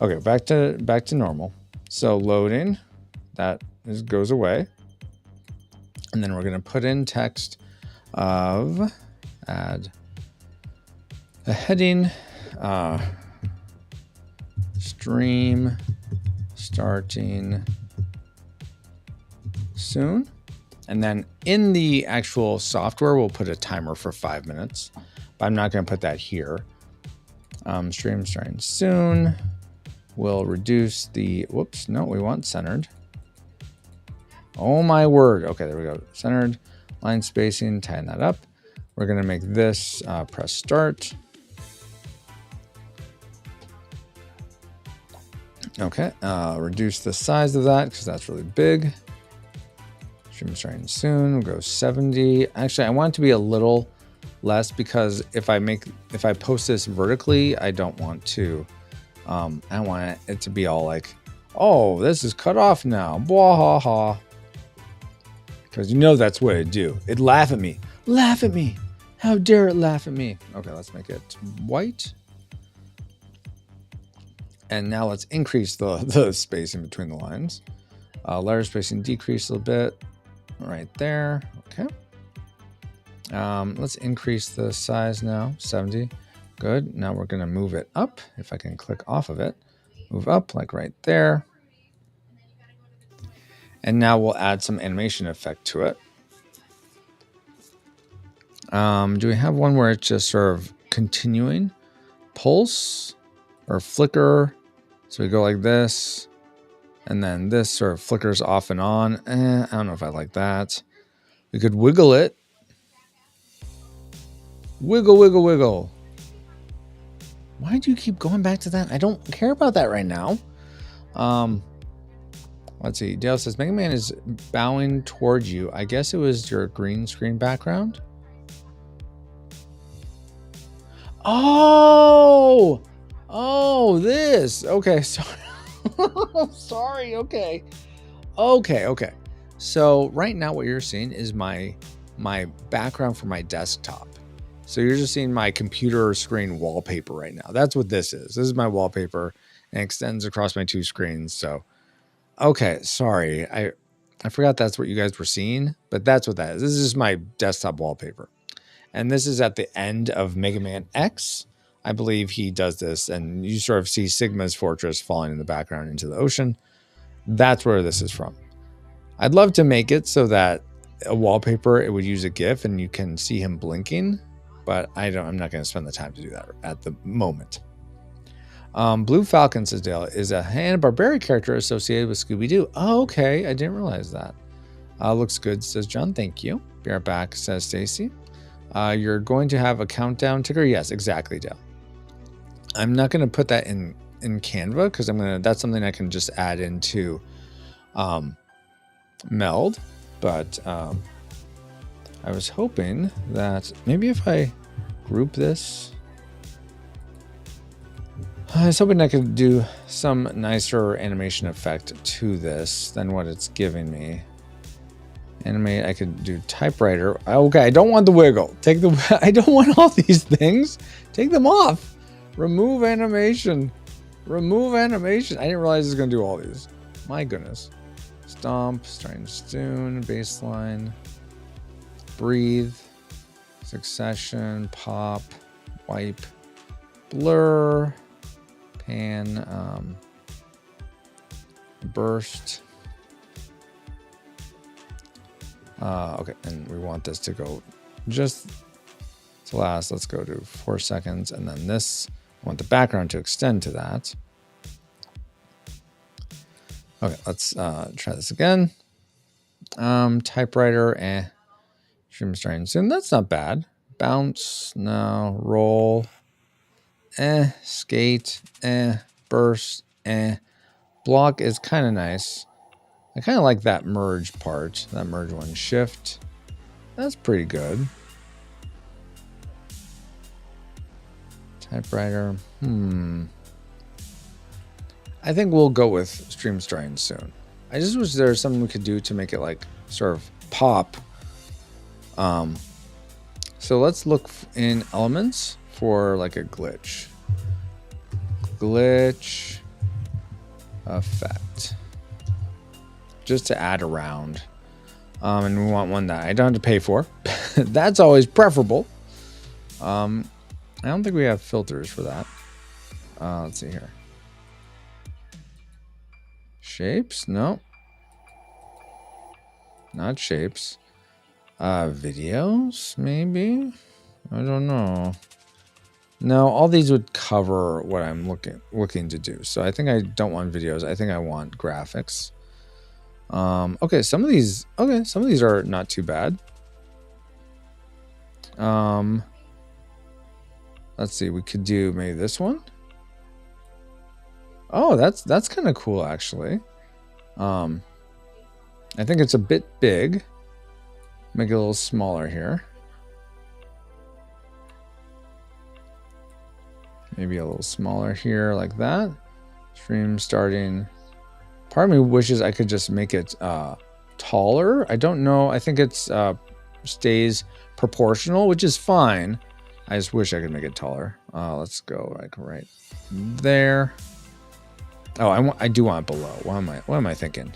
Okay, back to normal. So loading, that goes away. And then we're going to put in text of add a heading, stream starting soon. And then in the actual software, we'll put a timer for 5 minutes, but I'm not going to put that here. Stream starting soon. We'll reduce the, whoops, no, we want centered. Oh my word. Okay, there we go. Centered, line spacing, tighten that up. We're going to make this press start. Okay, reduce the size of that because that's really big. Stream starting soon. We'll go 70. Actually, I want it to be a little less, because if I post this vertically, I don't want to. I don't want it to be all like, oh, this is cut off now. Blah, ha, ha. Because you know that's what it'd do. It'd laugh at me. Laugh at me. How dare it laugh at me? Okay, let's make it white. And now let's increase the spacing between the lines. Letter spacing decrease a little bit. Right there. Okay. Let's increase the size now. 70. Good. Now we're going to move it up. If I can click off of it. Move up like right there. And now we'll add some animation effect to it. Do we have one where it's just sort of continuing? Pulse or flicker. So we go like this. And then this sort of flickers off and on. I don't know if I like that. We could wiggle it. Wiggle, wiggle, wiggle. Why do you keep going back to that? I don't care about that right now. Let's see. Dale says, Mega Man is bowing towards you. I guess it was your green screen background. Oh! Oh, this. Okay, sorry. Sorry, okay. Okay. So right now what you're seeing is my background for my desktop. So you're just seeing my computer screen wallpaper right now. That's what this is. This is my wallpaper and extends across my 2 screens. So, okay, sorry. I forgot that's what you guys were seeing, but that's what that is. This is my desktop wallpaper. And this is at the end of Mega Man X. I believe he does this, and you sort of see Sigma's fortress falling in the background into the ocean. That's where this is from. I'd love to make it so that a wallpaper, it would use a GIF and you can see him blinking, but I'm not going to spend the time to do that at the moment. Blue Falcon, says Dale, is a Hanna-Barbera character associated with Scooby-Doo. Oh, okay. I didn't realize that. Looks good, says John. Thank you. Be right back, says Stacy. You're going to have a countdown ticker? Yes, exactly, Dale. I'm not going to put that in Canva because that's something I can just add into Meld. But I was hoping that maybe if I group this, I was hoping I could do some nicer animation effect to this than what it's giving me. Animate, I could do typewriter. Okay, I don't want the wiggle. I don't want all these things. Take them off. Remove animation. Remove animation. I didn't realize it was going to do all these. My goodness. Stomp, starting soon, baseline, breathe, succession, pop, wipe, blur, pan, burst. Okay, and we want this to go just to last. Let's go to 4 seconds, and then this, I want the background to extend to that. Okay, let's try this again. Typewriter, stream starting soon. That's not bad. Bounce, no. Roll, skate, burst, block is kind of nice. I kind of like that merge part. That merge one. Shift. That's pretty good. Typewriter. I think we'll go with stream starting soon. I just wish there was something we could do to make it like sort of pop. So let's look in elements for like a glitch. Glitch effect. Just to add around. And we want one that I don't have to pay for. That's always preferable. I don't think we have filters for that. Let's see here. Shapes? No. Not shapes. Videos? Maybe? I don't know. No, all these would cover what I'm looking to do. So I think I don't want videos. I think I want graphics. Okay, some of these are not too bad. Let's see, we could do maybe this one. Oh, that's kind of cool actually. I think it's a bit big. Make it a little smaller here. Maybe a little smaller here like that. Stream starting. Part of me wishes I could just make it taller. I don't know. I think it's stays proportional, which is fine. I just wish I could make it taller. Let's go like right there. Oh, I do want it below. What am I thinking?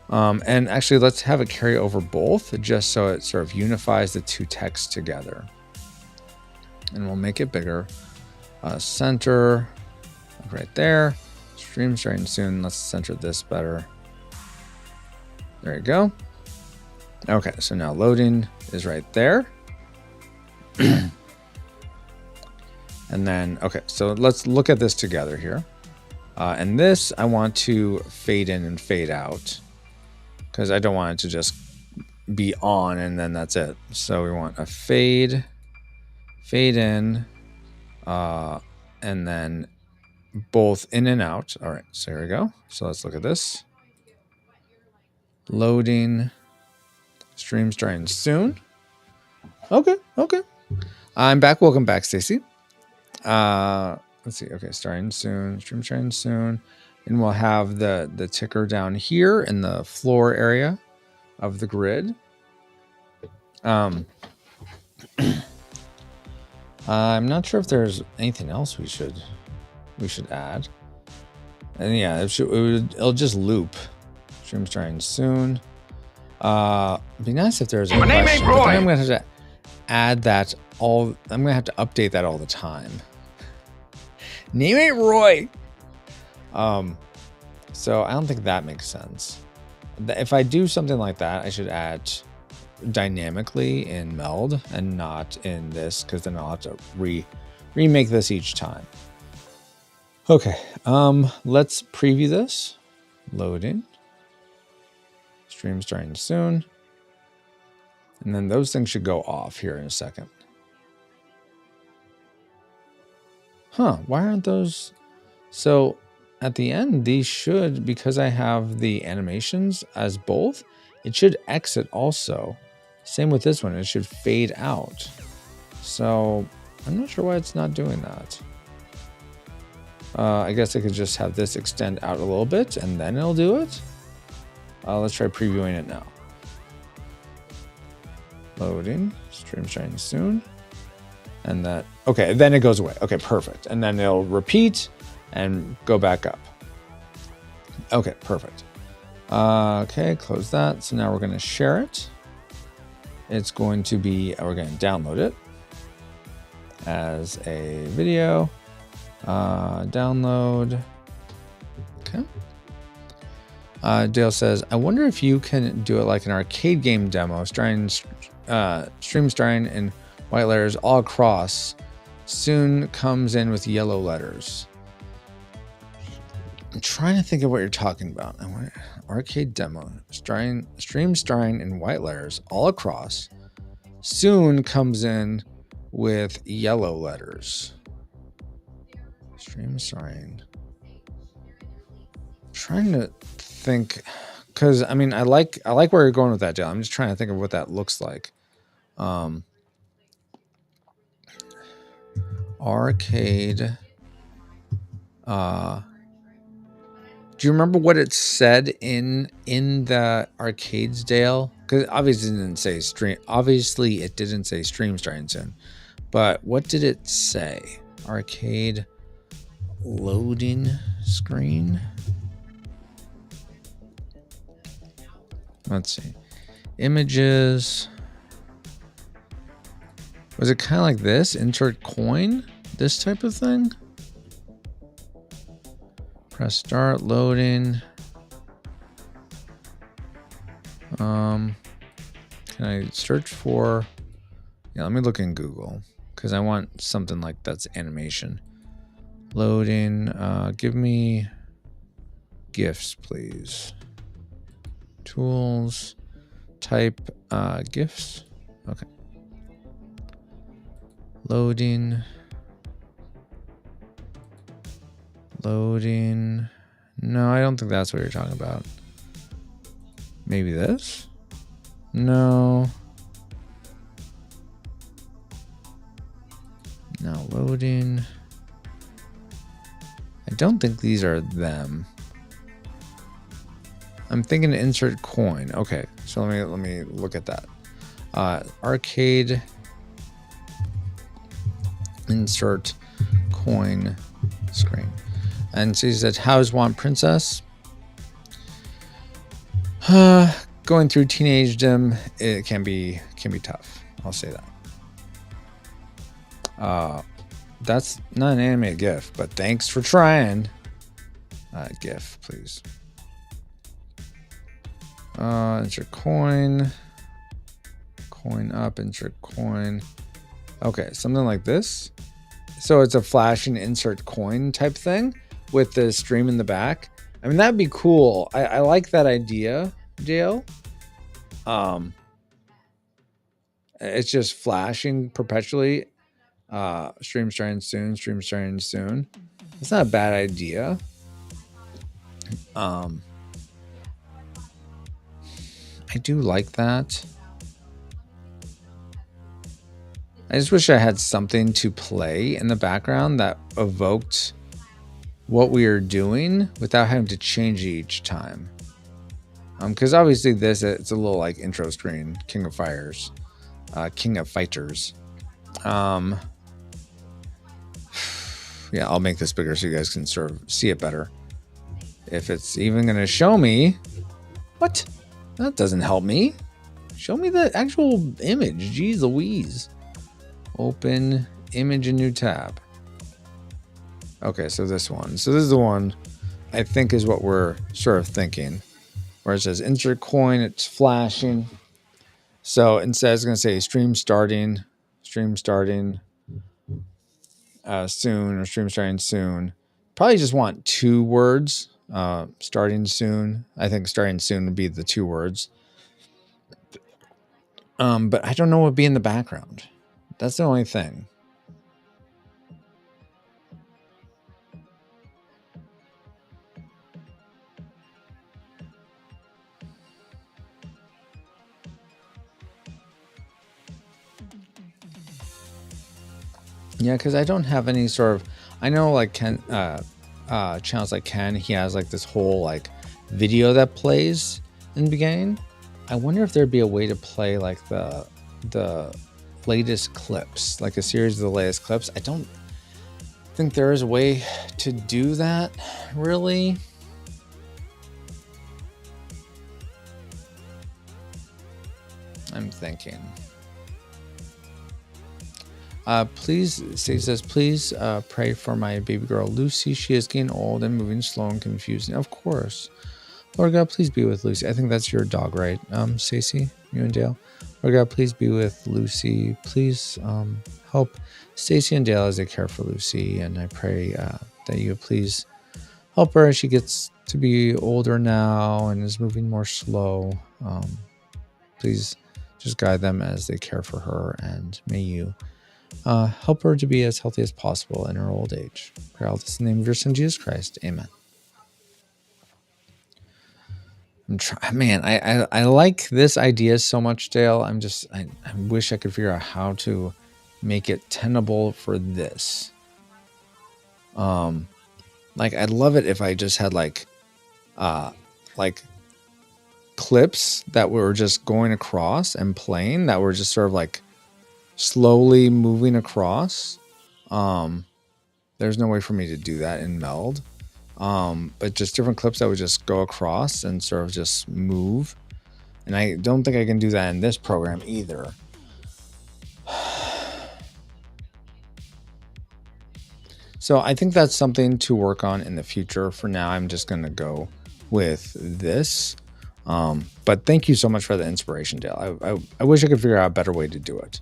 And actually, let's have it carry over both, just so it sort of unifies the two texts together. And we'll make it bigger. Center, right there. Stream starting soon. Let's center this better. There you go. Okay, so now loading is right there. And then, okay, so let's look at this together here. And this I want to fade in and fade out because I don't want it to just be on and then that's it. So we want a fade in, and then both in and out. All right, so here we go. So let's look at this. Loading. Stream starting soon. Okay. I'm back. Welcome back, Stacy. Let's see. Okay, starting soon. Stream starting soon. And we'll have the ticker down here in the floor area of the grid. I'm not sure if there's anything else we should add. And yeah, it'll just loop. Stream starting soon. It'd be nice if there's a My name ain't question, but then Roy. I'm gonna have to add that all. I'm gonna have to update that all the time. Name ain't Roy. So I don't think that makes sense. If I do something like that, I should add dynamically in meld and not in this, because then I'll have to remake this each time. Okay, let's preview this. Loading. Stream starting soon. And then those things should go off here in a second. Huh, why aren't those? So at the end, these should, because I have the animations as both, it should exit also. Same with this one, it should fade out. So I'm not sure why it's not doing that. I guess I could just have this extend out a little bit and then it'll do it. Let's try previewing it now. Loading, stream starting soon. And that, okay, then it goes away. Okay, perfect. And then it'll repeat and go back up. Okay, perfect. Okay, close that. So now we're gonna share it. It's going to be, we're gonna download it as a video. Download. Okay. Dale says, I wonder if you can do it like an arcade game demo, stream starring in white letters all across. Soon comes in with yellow letters. I'm trying to think of what you're talking about. I want arcade demo, stream starring in white letters all across. Soon comes in with yellow letters. Stream starring. Trying to think, because I mean I like where you're going with that, Dale. I'm just trying to think of what that looks like. Arcade. Do you remember what it said in the arcades, Dale? Because obviously it didn't say stream. Obviously it didn't say stream starting soon. But what did it say? Arcade loading screen. Let's see. Images. Was it kind of like this? Insert coin? This type of thing? Press start, loading. Can I search for? Yeah, let me look in Google because I want something like that's animation. Loading. Give me GIFs, please. Tools. Type GIFs. Okay. Loading. Loading. No, I don't think that's what you're talking about. Maybe this? No. Now loading. I don't think these are them. I'm thinking insert coin. Okay, so let me look at that. Arcade insert coin screen. And she said, how's Want Princess? Going through teenagedom, it can be tough. I'll say that. That's not an animated GIF, but thanks for trying. GIF, please. Insert coin. Coin up, insert coin. Okay, something like this. So it's a flash and insert coin type thing with the stream in the back. I mean, that'd be cool. I like that idea, Dale. It's just flashing perpetually. Stream starting soon. Stream starting soon. It's not a bad idea. I do like that. I just wish I had something to play in the background that evoked what we are doing without having to change each time. Because obviously it's a little like intro screen, King of Fighters. Yeah, I'll make this bigger so you guys can sort of see it better. If it's even going to show me, what? That doesn't help me. Show me the actual image. Jeez Louise. Open image in new tab. Okay, so this one. So this is the one I think is what we're sort of thinking. Where it says insert coin, it's flashing. So instead it's going to say stream starting soon, or stream starting soon. Probably just want 2 words. Starting soon. I think starting soon would be the 2 words. But I don't know what would be in the background. That's the only thing. Yeah, because I don't have any sort of... I know like Ken, channels like Ken, he has like this whole like video that plays in the beginning. I wonder if there'd be a way to play like the latest clips, like a series of the latest clips. I don't think there is a way to do that, really. I'm thinking. Please, Stacey says, please pray for my baby girl Lucy. She is getting old and moving slow and confusing. Of course. Lord God, please be with Lucy. I think that's your dog, right? Stacey, you and Dale. Lord God, please be with Lucy. Please help Stacey and Dale as they care for Lucy. And I pray that you please help her as she gets to be older now and is moving more slow. Please just guide them as they care for her. And may you help her to be as healthy as possible in her old age. Pray all this in the name of your son, Jesus Christ. Amen. Man, I like this idea so much, Dale. I wish I could figure out how to make it tenable for this. Like I'd love it if I just had like clips that were just going across and playing that were just sort of like slowly moving across. There's no way for me to do that in Meld. But just different clips that would just go across and sort of just move. And I don't think I can do that in this program either. So I think that's something to work on in the future. For now, I'm just going to go with this. But thank you so much for the inspiration, Dale. I wish I could figure out a better way to do it.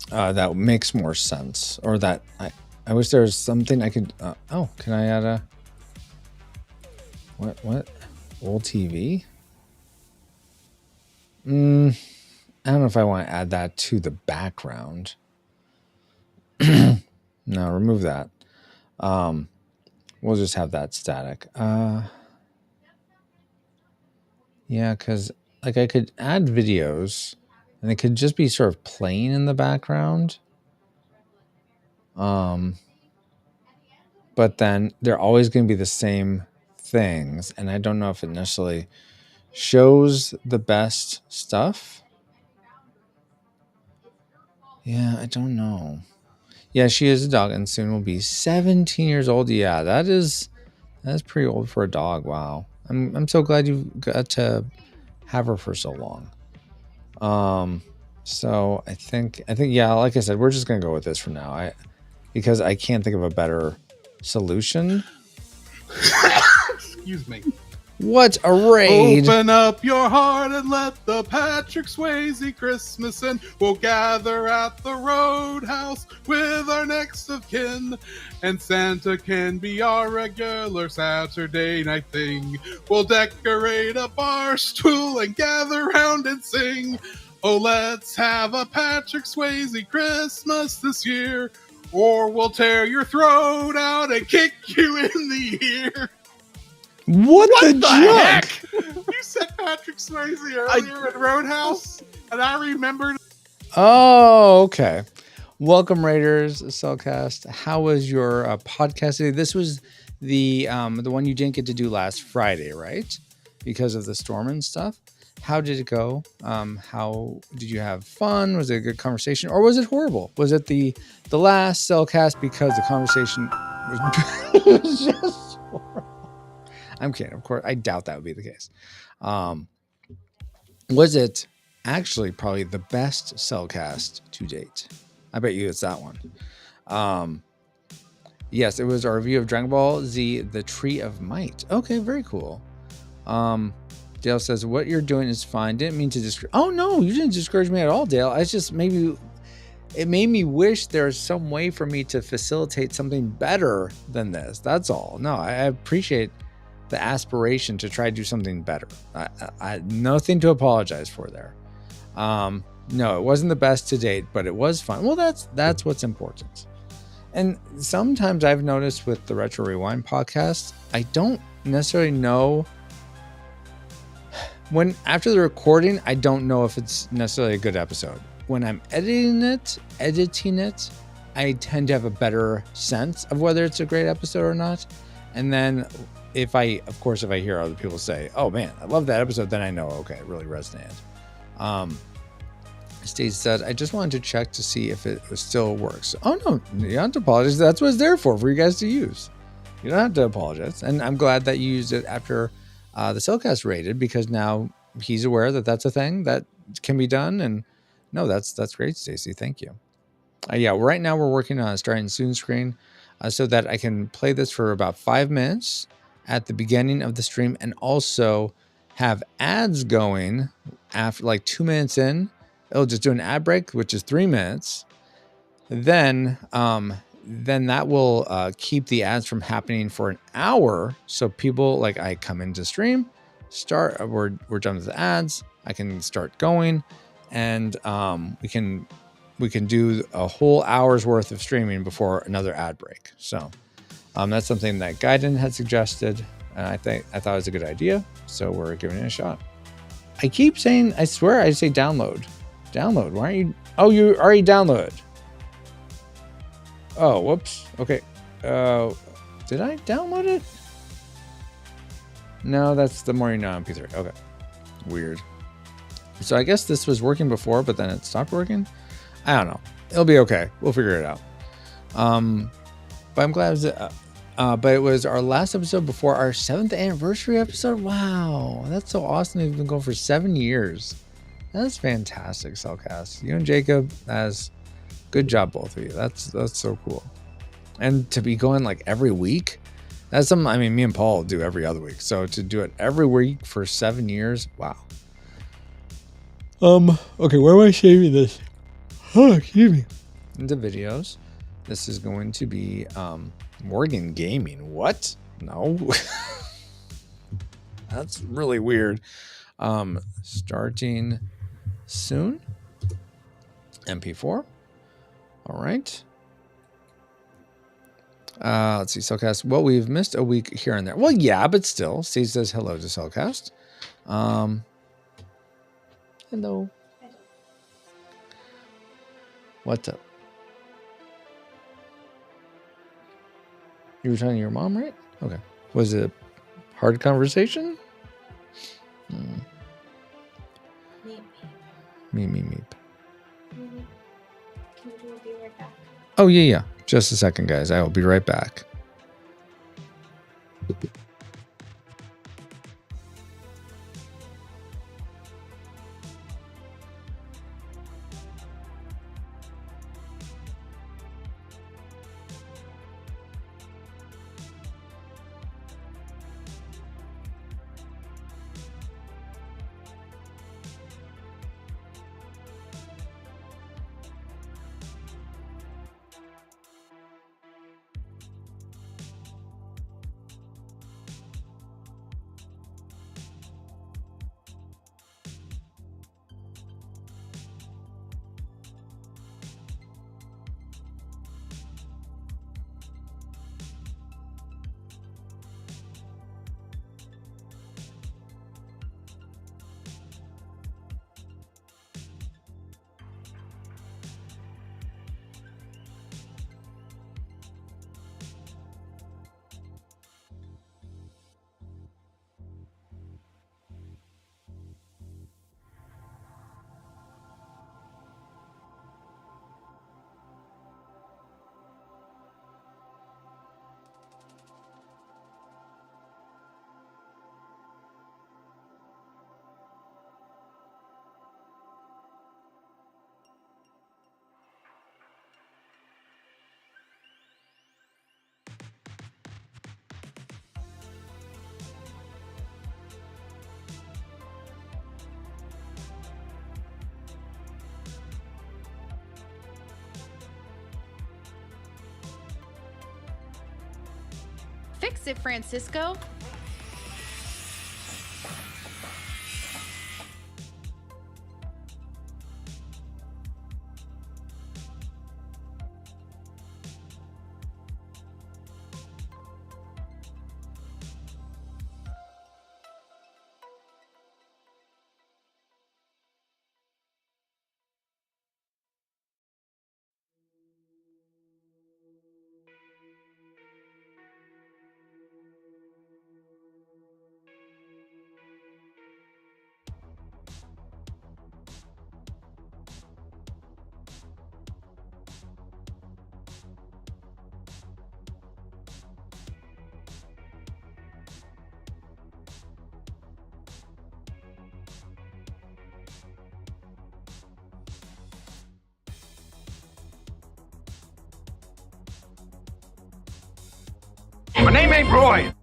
That makes more sense. Or that I wish there was something I could... oh, can I add a... What? Old TV? I don't know if I want to add that to the background. No, remove that. We'll just have that static. Yeah, because like I could add videos and it could just be sort of playing in the background. But then they're always going to be the same things. And I don't know if it necessarily shows the best stuff. Yeah, I don't know. Yeah, she is a dog and soon will be 17 years old. Yeah, that's pretty old for a dog. Wow. I'm so glad you got to have her for so long. So I think yeah, like I said, we're just gonna go with this for now. Because I can't think of a better solution. Excuse me. What a raid! Open up your heart and let the Patrick Swayze Christmas in. We'll gather at the Roadhouse with our next of kin. And Santa can be our regular Saturday night thing. We'll decorate a bar stool and gather round and sing. Oh, let's have a Patrick Swayze Christmas this year, or we'll tear your throat out and kick you in the ear. What the Heck? junk? You said Patrick Swayze earlier at Roadhouse, and I remembered. Oh, okay. Welcome, Raiders Cellcast. How was your podcast today? This was the one you didn't get to do last Friday, right? Because of the storm and stuff. How did it go? How did you have fun? Was it a good conversation, or was it horrible? Was it the last Cellcast because the conversation was just horrible? I'm kidding. Of course, I doubt that would be the case. Was it actually probably the best Cellcast to date? I bet you it's that one. Yes, it was our review of Dragon Ball Z, The Tree of Might. Okay, very cool. Dale says, what you're doing is fine. Didn't mean to discourage. Oh, no, you didn't discourage me at all, Dale. I just it made me wish there's some way for me to facilitate something better than this. That's all. No, I appreciate the aspiration to try to do something better. I nothing to apologize for there. No, it wasn't the best to date, but it was fun. Well, that's what's important. And sometimes I've noticed with the Retro Rewind podcast, I don't necessarily know when after the recording, I don't know if it's necessarily a good episode. When I'm editing it, I tend to have a better sense of whether it's a great episode or not. And then if I hear other people say, oh man, I love that episode, then I know, okay, it really resonated. Stacey said, I just wanted to check to see if it still works. Oh no, you don't have to apologize. That's what it's there for you guys to use. You don't have to apologize. And I'm glad that you used it after the Cellcast rated, because now he's aware that that's a thing that can be done. And no, that's great, Stacey. Thank you. Yeah, right now we're working on a starting soon screen so that I can play this for about 5 minutes at the beginning of the stream, and also have ads going after like 2 minutes in. It'll just do an ad break, which is 3 minutes. Then that will keep the ads from happening for an hour. So people, like, I come into stream, we're done with the ads. I can start going, and we can do a whole hour's worth of streaming before another ad break. So that's something that Gaiden had suggested, and I thought it was a good idea. So we're giving it a shot. I keep saying, I swear I say download. Download. Why aren't you? Oh, you already downloaded. Oh, whoops. Okay. Did I download it? No, that's the more you know MP3. Okay. Weird. So I guess this was working before, but then it stopped working. I don't know. It'll be okay. We'll figure it out. But I'm glad but it was our last episode before our 7th anniversary episode. Wow. That's so awesome. We've been going for 7 years. That's fantastic, Cellcast. You and Jacob, good job, both of you. That's so cool. And to be going like every week, that's something, I mean, me and Paul do every other week. So to do it every week for 7 years, wow. Okay, where am I saving this? Oh, excuse me. Into videos. This is going to be Morgan Gaming. What? No. That's really weird. Starting soon. MP4. All right. Let's see, Cellcast. Well, we've missed a week here and there. Well, yeah, but still. Steve says hello to Cellcast. Hello. What's up? You were talking to your mom, right? Okay. Was it a hard conversation? Meep. Meep. Can we be right back? Oh, yeah. Just a second, guys. I will be right back. fix it, Francisco? My name ain't Roy.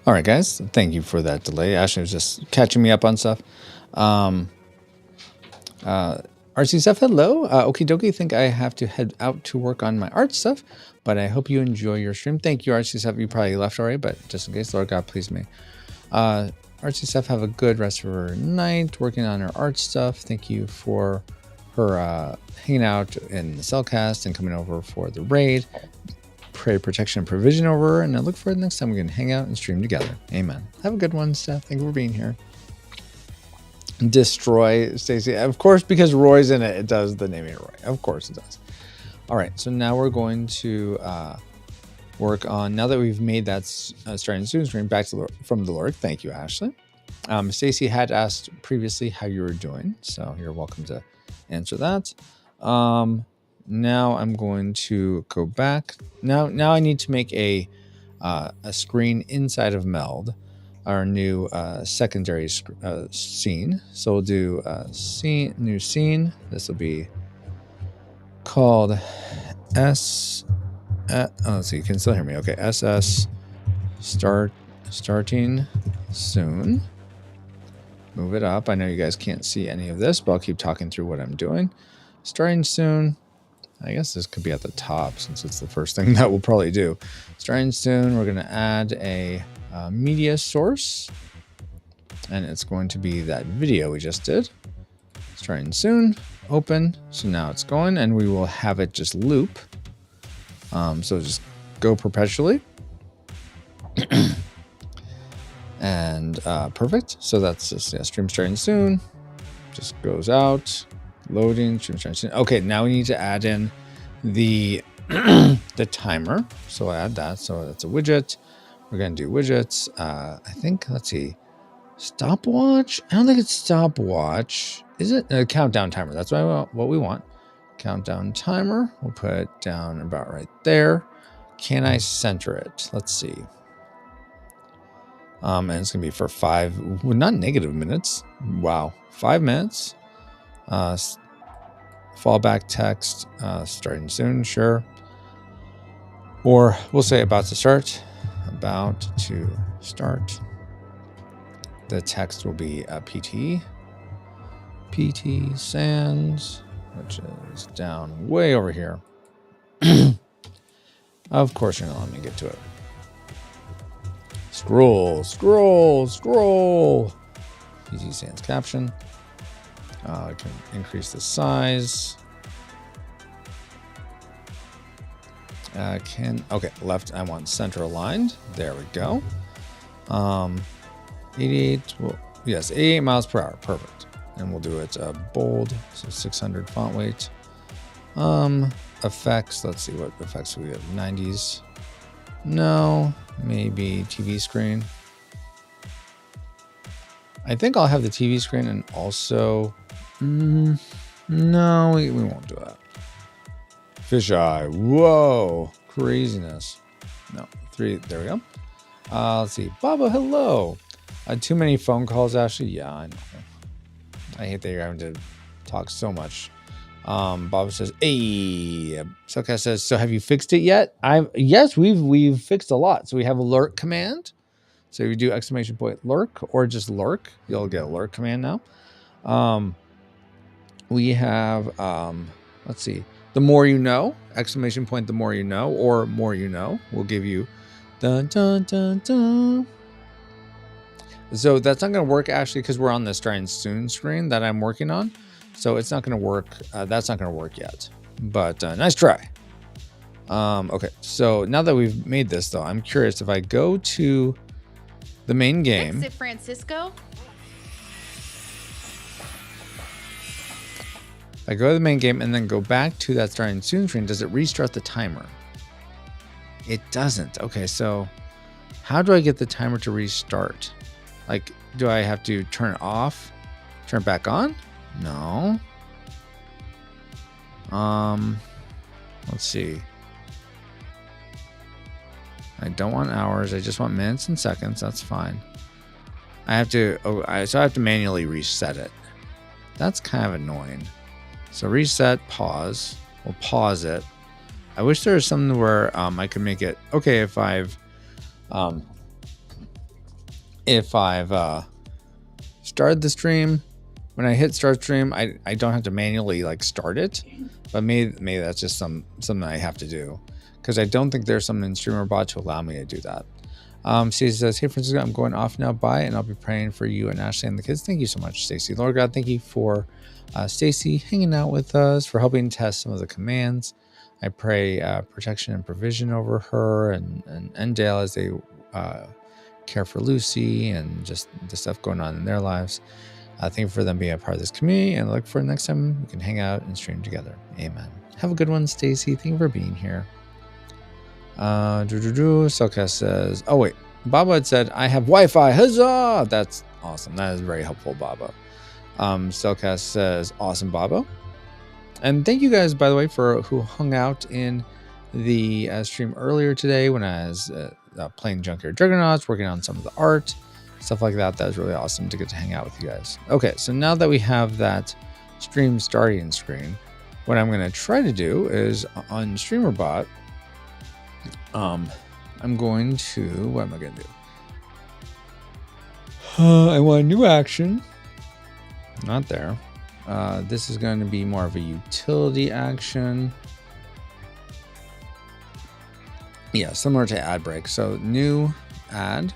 All right, guys. Thank you for that delay. Ashley was just catching me up on stuff. RC stuff, hello. Okie dokie. Think I have to head out to work on my art stuff, but I hope you enjoy your stream. Thank you, RC stuff. You probably left already, but just in case, Lord God, please me. RC stuff, have a good rest of her night working on her art stuff. Thank you for her hanging out in the Cellcast and coming over for the raid. Pray protection and provision over her, and I look forward to the next time we can hang out and stream together. Amen. Have a good one, Steph. Thank you for being here. Destroy Stacy. Of course, because Roy's in it, it does the naming Roy. Of course it does. All right, so now we're going to work on, now that we've made that starting soon screen back to from the Lord. Thank you, Ashley. Stacy had asked previously how you were doing, so you're welcome to answer that. Now I'm going to go back. Now I need to make a screen inside of Meld, our new secondary scene. So we'll do new scene. This will be called let's see, you can still hear me. Okay, SS starting soon. Move it up. I know you guys can't see any of this, but I'll keep talking through what I'm doing. Starting soon. I guess this could be at the top since it's the first thing that we'll probably do. Starting soon, we're going to add a media source, and it's going to be that video we just did. Starting soon, open. So now it's going, and we will have it just loop. So just go perpetually. And perfect. So that's just stream starting soon. Just goes out. Loading, stream starting soon. Okay, now we need to add in the the timer. So I'll add that. So that's a widget. We're gonna do widgets. I think, let's see, stopwatch. I don't think it's stopwatch. Is it a countdown timer? That's what we want. Countdown timer. We'll put it down about right there. Can I center it? Let's see. And it's gonna be for 5, well, not negative minutes. Wow, 5 minutes. Fallback text, starting soon, sure. Or we'll say about to start. About to start. The text will be PT Sans, which is down way over here. Of course, you're gonna let me get to it. Scroll. PT Sans caption. I can increase the size. Okay, left, I want center aligned. There we go. 88, well, yes, 88 miles per hour. Perfect. And we'll do it bold, so 600 font weight. Effects, let's see what effects we have. 90s. No, maybe TV screen. I think I'll have the TV screen and also, no, we won't do that. Fisheye, whoa, craziness. No, 3, there we go. Let's see, Baba, hello. Too many phone calls, Ashley. Yeah, I know. I hate that you're having to talk so much. Baba says, hey. Soka says, so have you fixed it yet? Yes, we've fixed a lot. So we have a lurk command. So you do exclamation point lurk or just lurk. You'll get a lurk command now. We have, let's see, the more you know, exclamation point, the more you know, or more you know, will give you dun dun dun dun. So that's not going to work actually because we're on the starting soon screen that I'm working on. So it's not going to work. That's not going to work yet, but nice try. Okay, so now that we've made this though, I'm curious if I go to the main game. Fix it, Francisco. I go to the main game and then go back to that starting soon screen. Does it restart the timer? It doesn't. Okay, so how do I get the timer to restart? Like, do I have to turn it off? Turn it back on? No. Let's see. I don't want hours. I just want minutes and seconds. That's fine. I have to, so I have to manually reset it. That's kind of annoying. So reset, pause. We'll pause it. I wish there was something where I could make it okay if I've started the stream. When I hit start stream, I don't have to manually like start it, but maybe that's just something I have to do because I don't think there's something in StreamerBot to allow me to do that. Stacey says, hey Francisco, I'm going off now. Bye, and I'll be praying for you and Ashley and the kids. Thank you so much, Stacey. Lord God, thank you for Stacey hanging out with us, for helping test some of the commands. I pray protection and provision over her and Dale as they care for Lucy and just the stuff going on in their lives. Thank you for them being a part of this community, and I look for next time we can hang out and stream together. Amen. Have a good one, Stacy. Thank you for being here. Soka says, oh wait, Baba had said, I have Wi-Fi. Huzzah! That's awesome. That is very helpful, Baba. Soka says, awesome, Baba. And thank you guys, by the way, for who hung out in the stream earlier today when I was playing Junkyard Juggernauts, working on some of the art, stuff like that. That was really awesome to get to hang out with you guys. Okay, so now that we have that stream starting screen, what I'm going to try to do is on StreamerBot, I'm going to, what am I going to do? I want a new action. Not there. This is going to be more of a utility action. Yeah, similar to ad break. So new ad.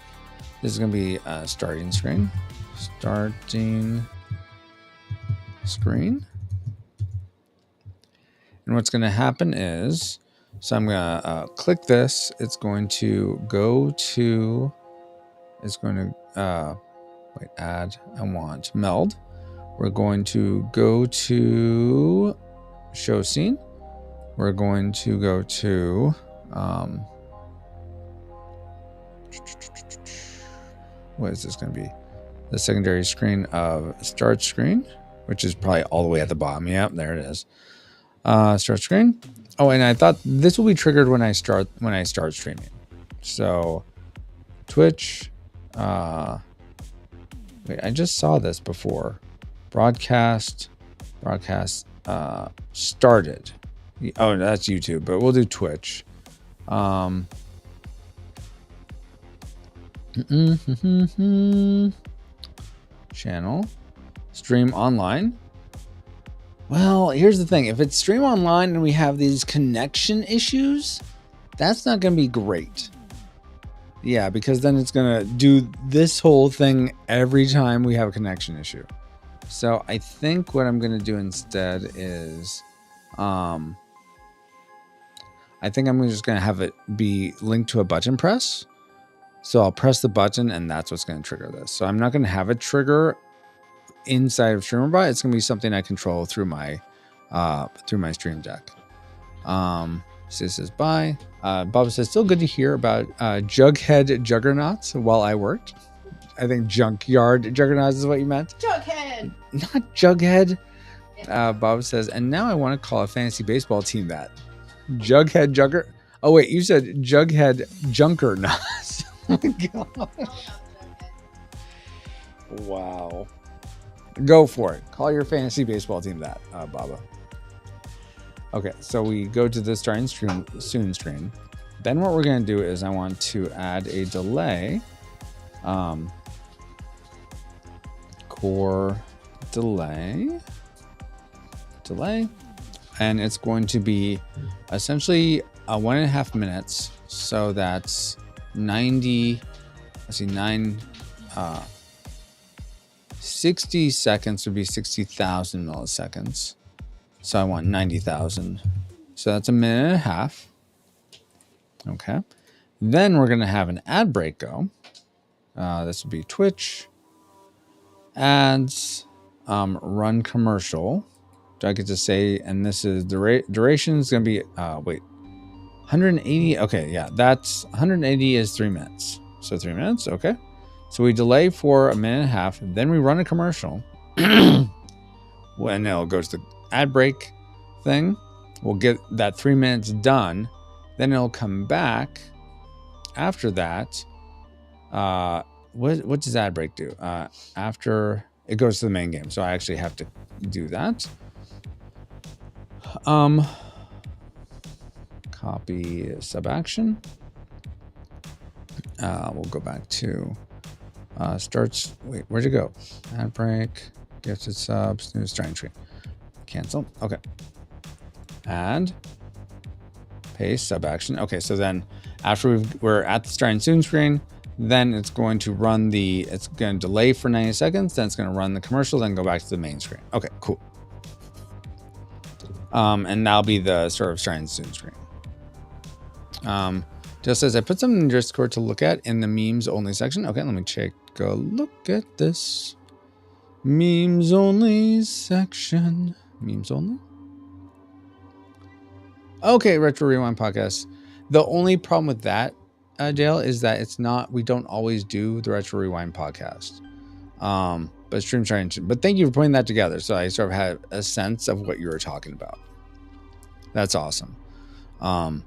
This is going to be a starting screen. Starting screen. And what's going to happen is, so I'm going to click this. It's going to go to, it's going to, wait, add, I want meld. We're going to go to show scene. We're going to go to, what is this going to be? The secondary screen of start screen, which is probably all the way at the bottom. Yep, there it is. Start screen. Oh, and I thought this will be triggered when I start streaming. So Twitch. Wait, I just saw this before. Broadcast started. Oh, that's YouTube, but we'll do Twitch. Channel. Stream online. Well, here's the thing. If it's stream online and we have these connection issues, that's not going to be great. Yeah, because then it's going to do this whole thing every time we have a connection issue. So I think what I'm going to do instead is, I think I'm just going to have it be linked to a button press. So I'll press the button and that's what's going to trigger this. So I'm not going to have it trigger inside of StreamerBot. It's going to be something I control through my Stream Deck. Sis says bye. Bob says still good to hear about Jughead Juggernauts while I worked. I think Junkyard Juggernauts is what you meant. Jughead! Not Jughead. Bob says, and now I want to call a fantasy baseball team that. Jughead Jugger. Oh, wait, you said Jughead Junkernauts. Oh, my God. Wow. Go for it. Call your fantasy baseball team that, Baba. Okay, so we go to the starting stream soon screen. Then what we're going to do is I want to add a delay. Core delay. And it's going to be essentially 1.5 minutes. So that's 60 seconds would be 60,000 milliseconds. So I want 90,000. So that's 1.5 minutes. Okay. Then we're going to have an ad break go. This would be Twitch. Ads. Run commercial. Do I get to say, and this is duration is going to be, 180. Okay, yeah, that's 180 is 3 minutes. So 3 minutes, okay. So we delay for 1.5 minutes, then we run a commercial. When it'll go to the ad break thing, we'll get that 3 minutes done. Then it'll come back after that. What does ad break do? After it goes to the main game. So I actually have to do that. Copy sub action. We'll go back to starts. Wait, where'd you go? Ad break. Gifted subs. New starting tree. Cancel. Okay. Add. Paste sub action. Okay, so then after we're at the starting soon screen, then it's going to run it's going to delay for 90 seconds. Then it's going to run the commercial. Then go back to the main screen. Okay, cool. And that'll be the sort of starting soon screen. Just says I put something in Discord to look at in the memes only section. Okay, let me take a look at this memes only section. Memes only. Okay, Retro Rewind podcast. The only problem with that, Dale, is that we don't always do the Retro Rewind podcast. But stream trying to. But thank you for putting that together, so I sort of had a sense of what you were talking about. That's awesome. Now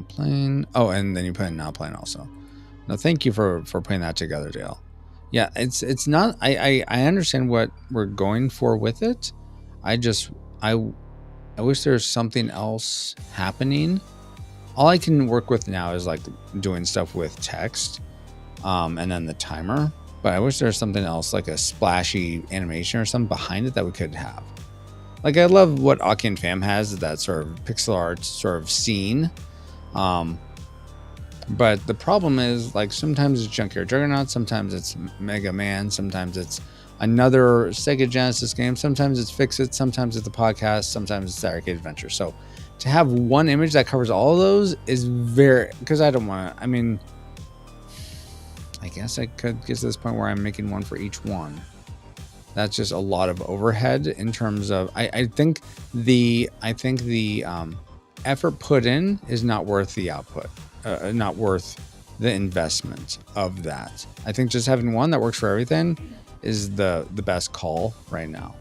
playing. Oh, and then you put in now playing also. No, thank you for putting that together, Dale. Yeah, it's not. I understand what we're going for with it. I wish there's something else happening. All I can work with now is like doing stuff with text, and then the timer. But I wish there's something else, like a splashy animation or something behind it that we could have. Like I love what Aki and Fam has, that sort of pixel art sort of scene. But the problem is, like, sometimes it's Junkyard Juggernaut, sometimes it's Mega Man, sometimes it's another Sega Genesis game, sometimes it's Fix It, sometimes it's the podcast, sometimes it's the Arcade Adventure. So to have one image that covers all of those is very, because I don't want to, I mean, I guess I could get to this point where I'm making one for each one. That's just a lot of overhead in terms of, I think the effort put in is not worth the output, not worth the investment of that. I think just having one that works for everything is the best call right now.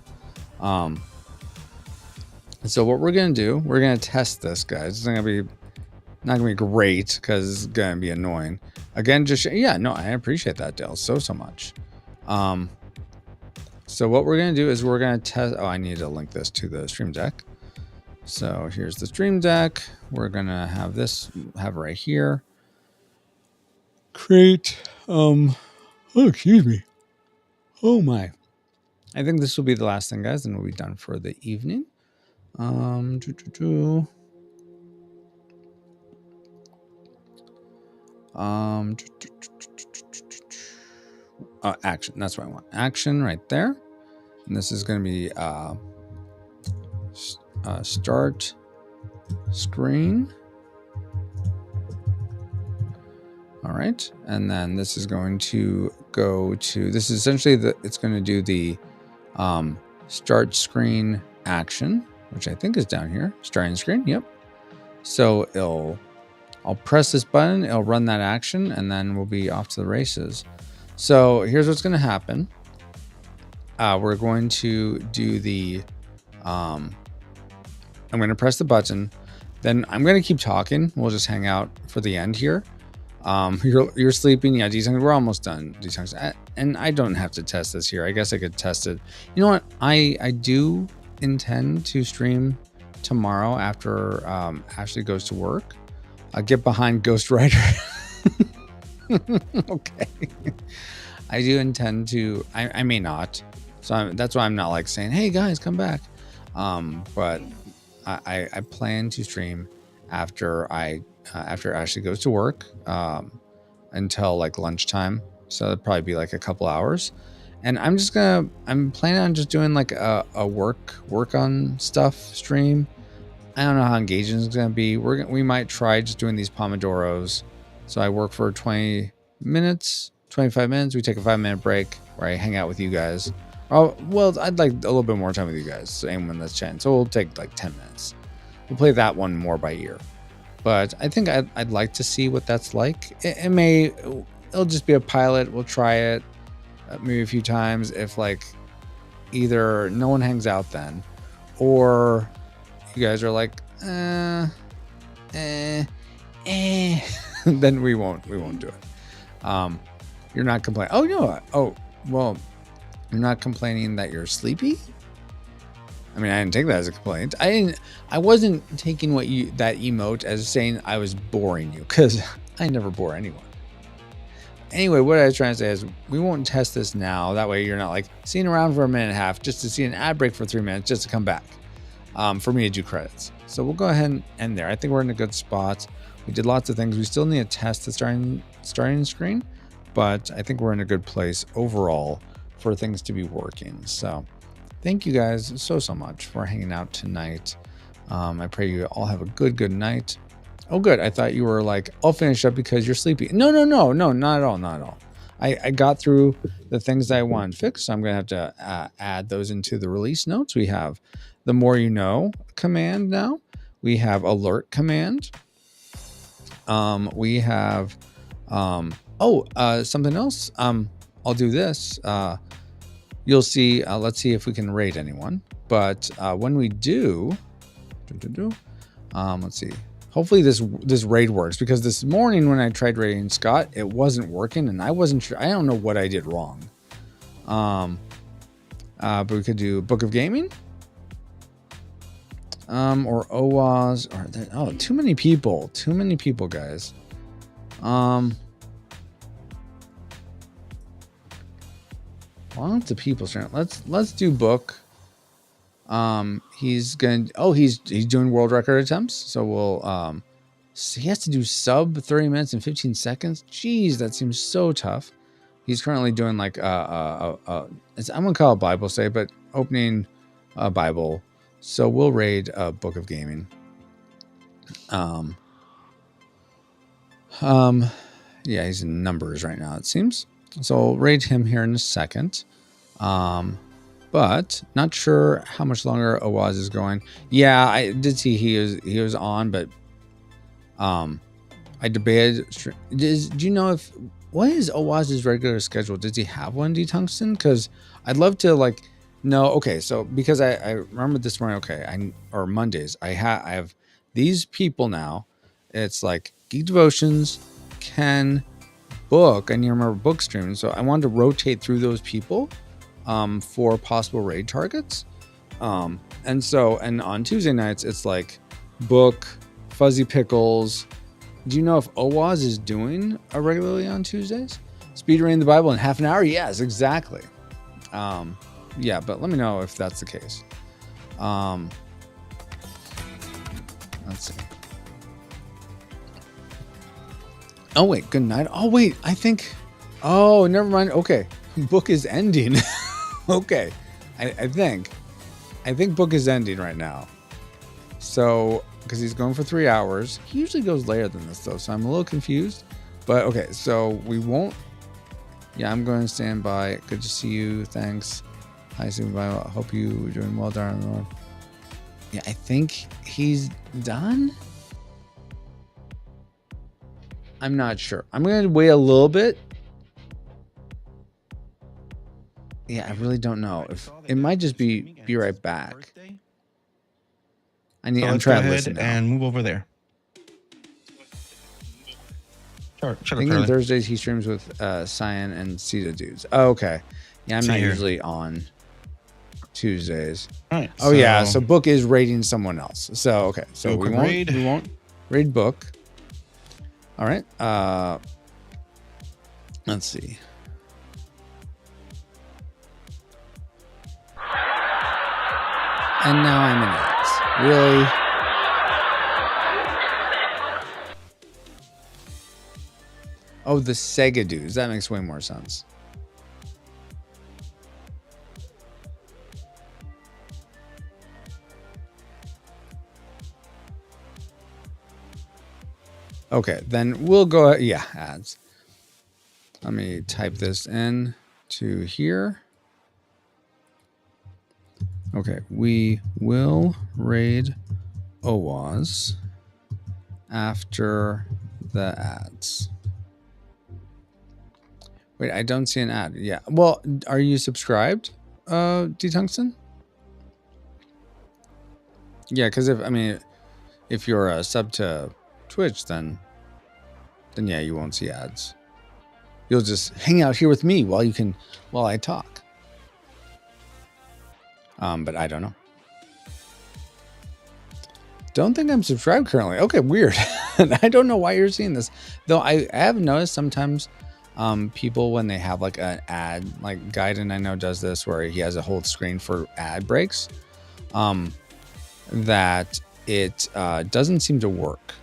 So what we're gonna do, we're gonna test this, guys. It's not gonna be great because it's gonna be annoying. Again, I appreciate that, Dale, so much. So what we're gonna do is we're gonna test. Oh, I need to link this to the Stream Deck. So here's the Stream Deck. We're gonna have right here. Create. Oh, excuse me. Oh my. I think this will be the last thing, guys, and we'll be done for the evening. action. That's what I want. Action right there. And this is going to be start screen. All right. And then this is going to go to, this is essentially it's going to do the start screen action, which I think is down here. Starting screen. Yep. So I'll press this button. It'll run that action and then we'll be off to the races. So here's what's going to happen. We're going to do the, I'm going to press the button. Then I'm going to keep talking. We'll just hang out for the end here. You're sleeping. Yeah, Detunks, we're almost done. Detunks. And I don't have to test this here. I guess I could test it. You know what? I do intend to stream tomorrow after Ashley goes to work. I'll get behind Ghost Rider. Okay. I do intend to. I may not. So that's why I'm not like saying, hey guys, come back. But I plan to stream after Ashley goes to work until like lunchtime. So it'll probably be like a couple hours. And I'm planning on just doing like a work on stuff stream. I don't know how engaging it's going to be. We might try just doing these Pomodoros. So I work for 20 minutes, 25 minutes. We take a 5-minute break where I hang out with you guys. Oh, well, I'd like a little bit more time with you guys. So anyone that's chatting. So we'll take like 10 minutes. We'll play that one more by ear. But I think I'd like to see what that's like. It'll just be a pilot. We'll try it maybe a few times. If like either no one hangs out then, or you guys are like, then we won't do it. You're not complaining. Oh, you know what? Oh, well, you're not complaining that you're sleepy? I mean, I didn't take that as a complaint. I wasn't taking that emote as saying I was boring you, because I never bore anyone. Anyway, what I was trying to say is we won't test this now. That way you're not like sitting around for a minute and a half just to see an ad break for 3 minutes just to come back for me to do credits. So we'll go ahead and end there. I think we're in a good spot. We did lots of things. We still need to test the starting screen, but I think we're in a good place overall for things to be working. So thank you guys so much for hanging out tonight. I pray you all have a good night. Oh, good. I thought you were like, I'll finish up because you're sleepy. No, not at all. I got through the things that I wanted fixed. So I'm going to have to add those into the release notes. We have the more you know command now. We have alert command. We have, something else. I'll do this. You'll see, let's see if we can raid anyone. But when we do, let's see. Hopefully this raid works, because this morning when I tried raiding Scott, it wasn't working and I wasn't sure. I don't know what I did wrong. But we could do Book of Gaming. Or OWAS, or too many people, guys. Lots of people. Let's do book. He's doing world record attempts. So we'll he has to do sub 30 minutes and 15 seconds. Jeez, that seems so tough. He's currently doing like I'm gonna call it Bible study, but opening a Bible. So we'll raid Book of Gaming. Yeah, he's in numbers right now, it seems. So I'll raid him here in a second. But not sure how much longer Awaz is going. Yeah, I did see he was on, but I debated. Do you know what is Awaz's regular schedule? Does he have one, D-Tungsten? Because I'd love to like know. Okay, so because I remember this morning. Okay, or Mondays. I have these people now. It's like Geek Devotions, Ken, Book. I need to remember Book streaming. So I wanted to rotate through those people for possible raid targets. And on Tuesday nights, it's like Book, Fuzzy Pickles. Do you know if Awaz is doing a regularly on Tuesdays? Speed reading the Bible in half an hour? Yes, exactly. Yeah, but let me know if that's the case. Let's see. Oh, wait, good night. Oh, wait, I think... Oh, never mind. Okay. book is ending. Okay. I think book is ending right now. So, because he's going for 3 hours. He usually goes later than this, though, so I'm a little confused. But, okay, so we won't... Yeah, I'm going to stand by. Good to see you. Thanks. Hi, Supervisor. I hope you're doing well, darling. Yeah, I think he's done. I'm not sure. I'm going to wait a little bit. Yeah, I really don't know. If it might just be right back. I'm trying to listen now. And move over there. I think on Thursdays he streams with Cyan and Sita dudes. Oh, okay. Yeah, I'm not usually on Tuesdays. All right. Oh, yeah. So Book is raiding someone else. So, okay. So we won't raid Book. All right. Let's see. And now I'm in ads. Really? Oh, the Sega dudes. That makes way more sense. Okay, then we'll go. Yeah, ads. Let me type this in to here. Okay, we will raid OWAS after the ads. Wait, I don't see an ad. Yeah. Well, are you subscribed, D-Tungsten? Yeah, because if you're a sub to Twitch, then yeah, you won't see ads. You'll just hang out here with me while I talk. But I don't know. Don't think I'm subscribed currently. Okay, weird. I don't know why you're seeing this. Though I have noticed sometimes people, when they have like an ad, like Gaiden I know does this, where he has a whole screen for ad breaks, that it doesn't seem to work.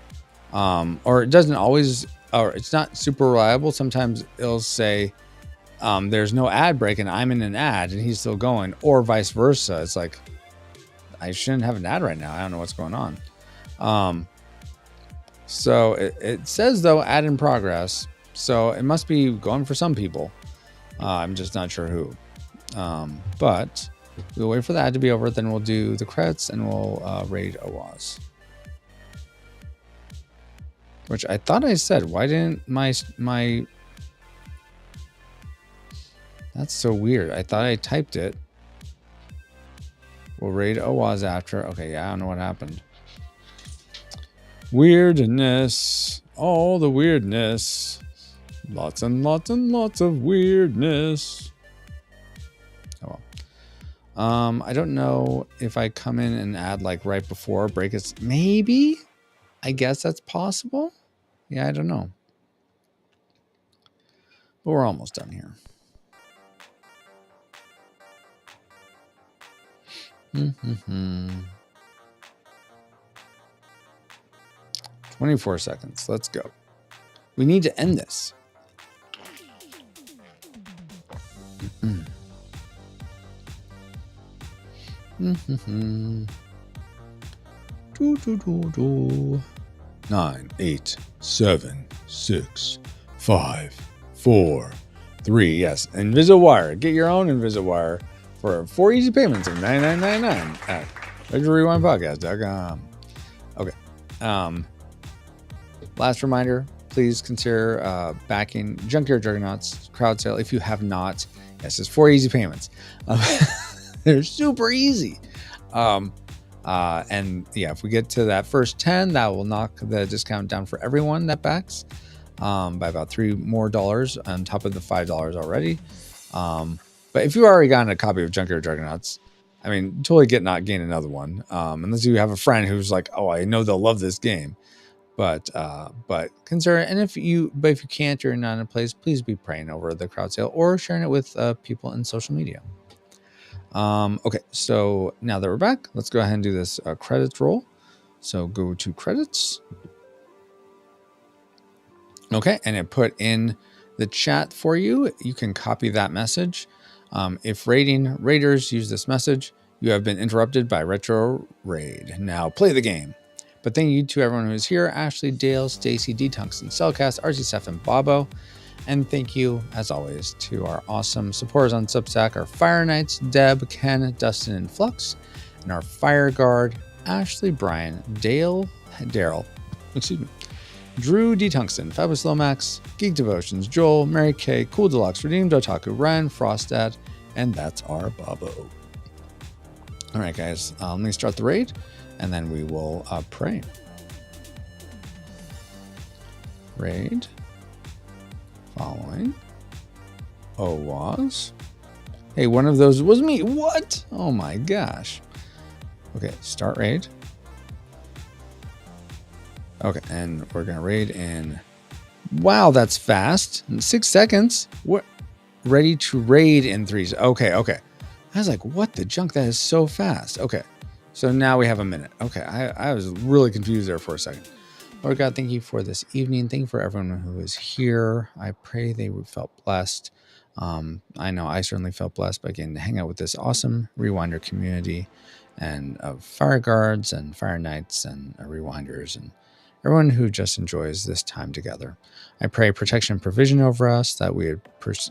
Or it doesn't always, or it's not super reliable. Sometimes it'll say, there's no ad break and I'm in an ad and he's still going, or vice versa. It's like, I shouldn't have an ad right now. I don't know what's going on. So it says though, ad in progress. So it must be going for some people. I'm just not sure who. But we'll wait for the ad to be over. Then we'll do the credits and we'll raid OWAS. Which I thought I said. Why didn't my... That's so weird. I thought I typed it. We'll raid OWAS after. Okay, yeah, I don't know what happened. Weirdness. All the weirdness. Lots and lots and lots of weirdness. Oh well. I don't know if I come in and add like right before break it. Maybe. I guess that's possible. Yeah, I don't know. But we're almost done here. 24 seconds. Let's go. We need to end this. Nine, 8, 7, 6, 5, 4, 3. Yes, Invisawire. Get your own Invisawire for 4 easy payments of $99.99 at RegionalRewindPodcast.com. Okay. Last reminder, please consider backing Junkyard Juggernauts crowd sale if you have not. Yes, it's 4 easy payments. They're super easy. And yeah, if we get to that first 10, that will knock the discount down for everyone that backs by about $3 more on top of the $5 already. But if you already gotten a copy of Junkyard Juggernauts, I mean, totally gain another one. Unless you have a friend who's like, oh, I know they'll love this game. But consider it. And if you can't, you're not in a place, please be praying over the crowd sale or sharing it with people in social media. Okay, so now that we're back, let's go ahead and do this credits roll. So go to credits. Okay, and it put in the chat for you. You can copy that message. If raiders use this message, you have been interrupted by Retro Raid. Now play the game. But thank you to everyone who's here: Ashley, Dale, Stacy, D-Tunks, and Cellcast, RC7, and Bobo. And thank you, as always, to our awesome supporters on Substack, our Fire Knights, Deb, Ken, Dustin, and Flux, and our Fire Guard, Ashley, Brian, Daryl, Drew D. Tungsten, Fabulous Lomax, Geek Devotions, Joel, Mary Kay, Cool Deluxe, Redeemed Otaku, Ryan Frostad, and that's our Bobo. All right, guys, let me start the raid, and then we will pray. Raid. Following. OWAS. Hey, one of those was me. What? Oh my gosh. Okay, start raid. Okay, and we're gonna raid in. Wow, that's fast. In 6 seconds. What? Ready to raid in 3. Okay. I was like, what the junk? That is so fast. Okay, so now we have a minute. Okay, I was really confused there for a second. Lord God, thank you for this evening. Thank you for everyone who is here. I pray they felt blessed. I know I certainly felt blessed by getting to hang out with this awesome Rewinder community and of Fire Guards and Fire Knights and Rewinders and everyone who just enjoys this time together. I pray protection and provision over us, that we would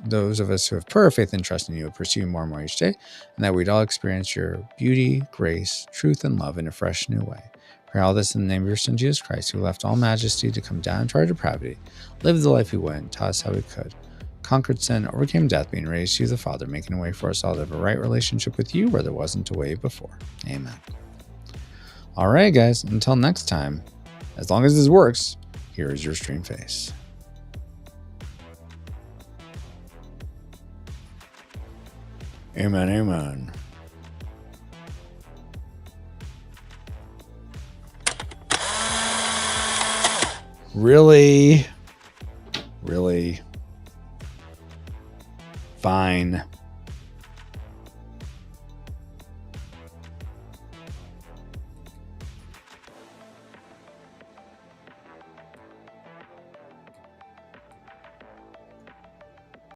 those of us who have pure faith and trust in you would pursue more and more each day, and that we'd all experience your beauty, grace, truth, and love in a fresh new way. Pray all this in the name of your Son, Jesus Christ, who left all majesty to come down to our depravity, lived the life he would, and taught us how we could, conquered sin, overcame death, being raised to you the Father, making a way for us all to have a right relationship with you where there wasn't a way before. Amen. All right, guys, until next time, as long as this works, here is your stream face. Amen, amen. Really? Fine.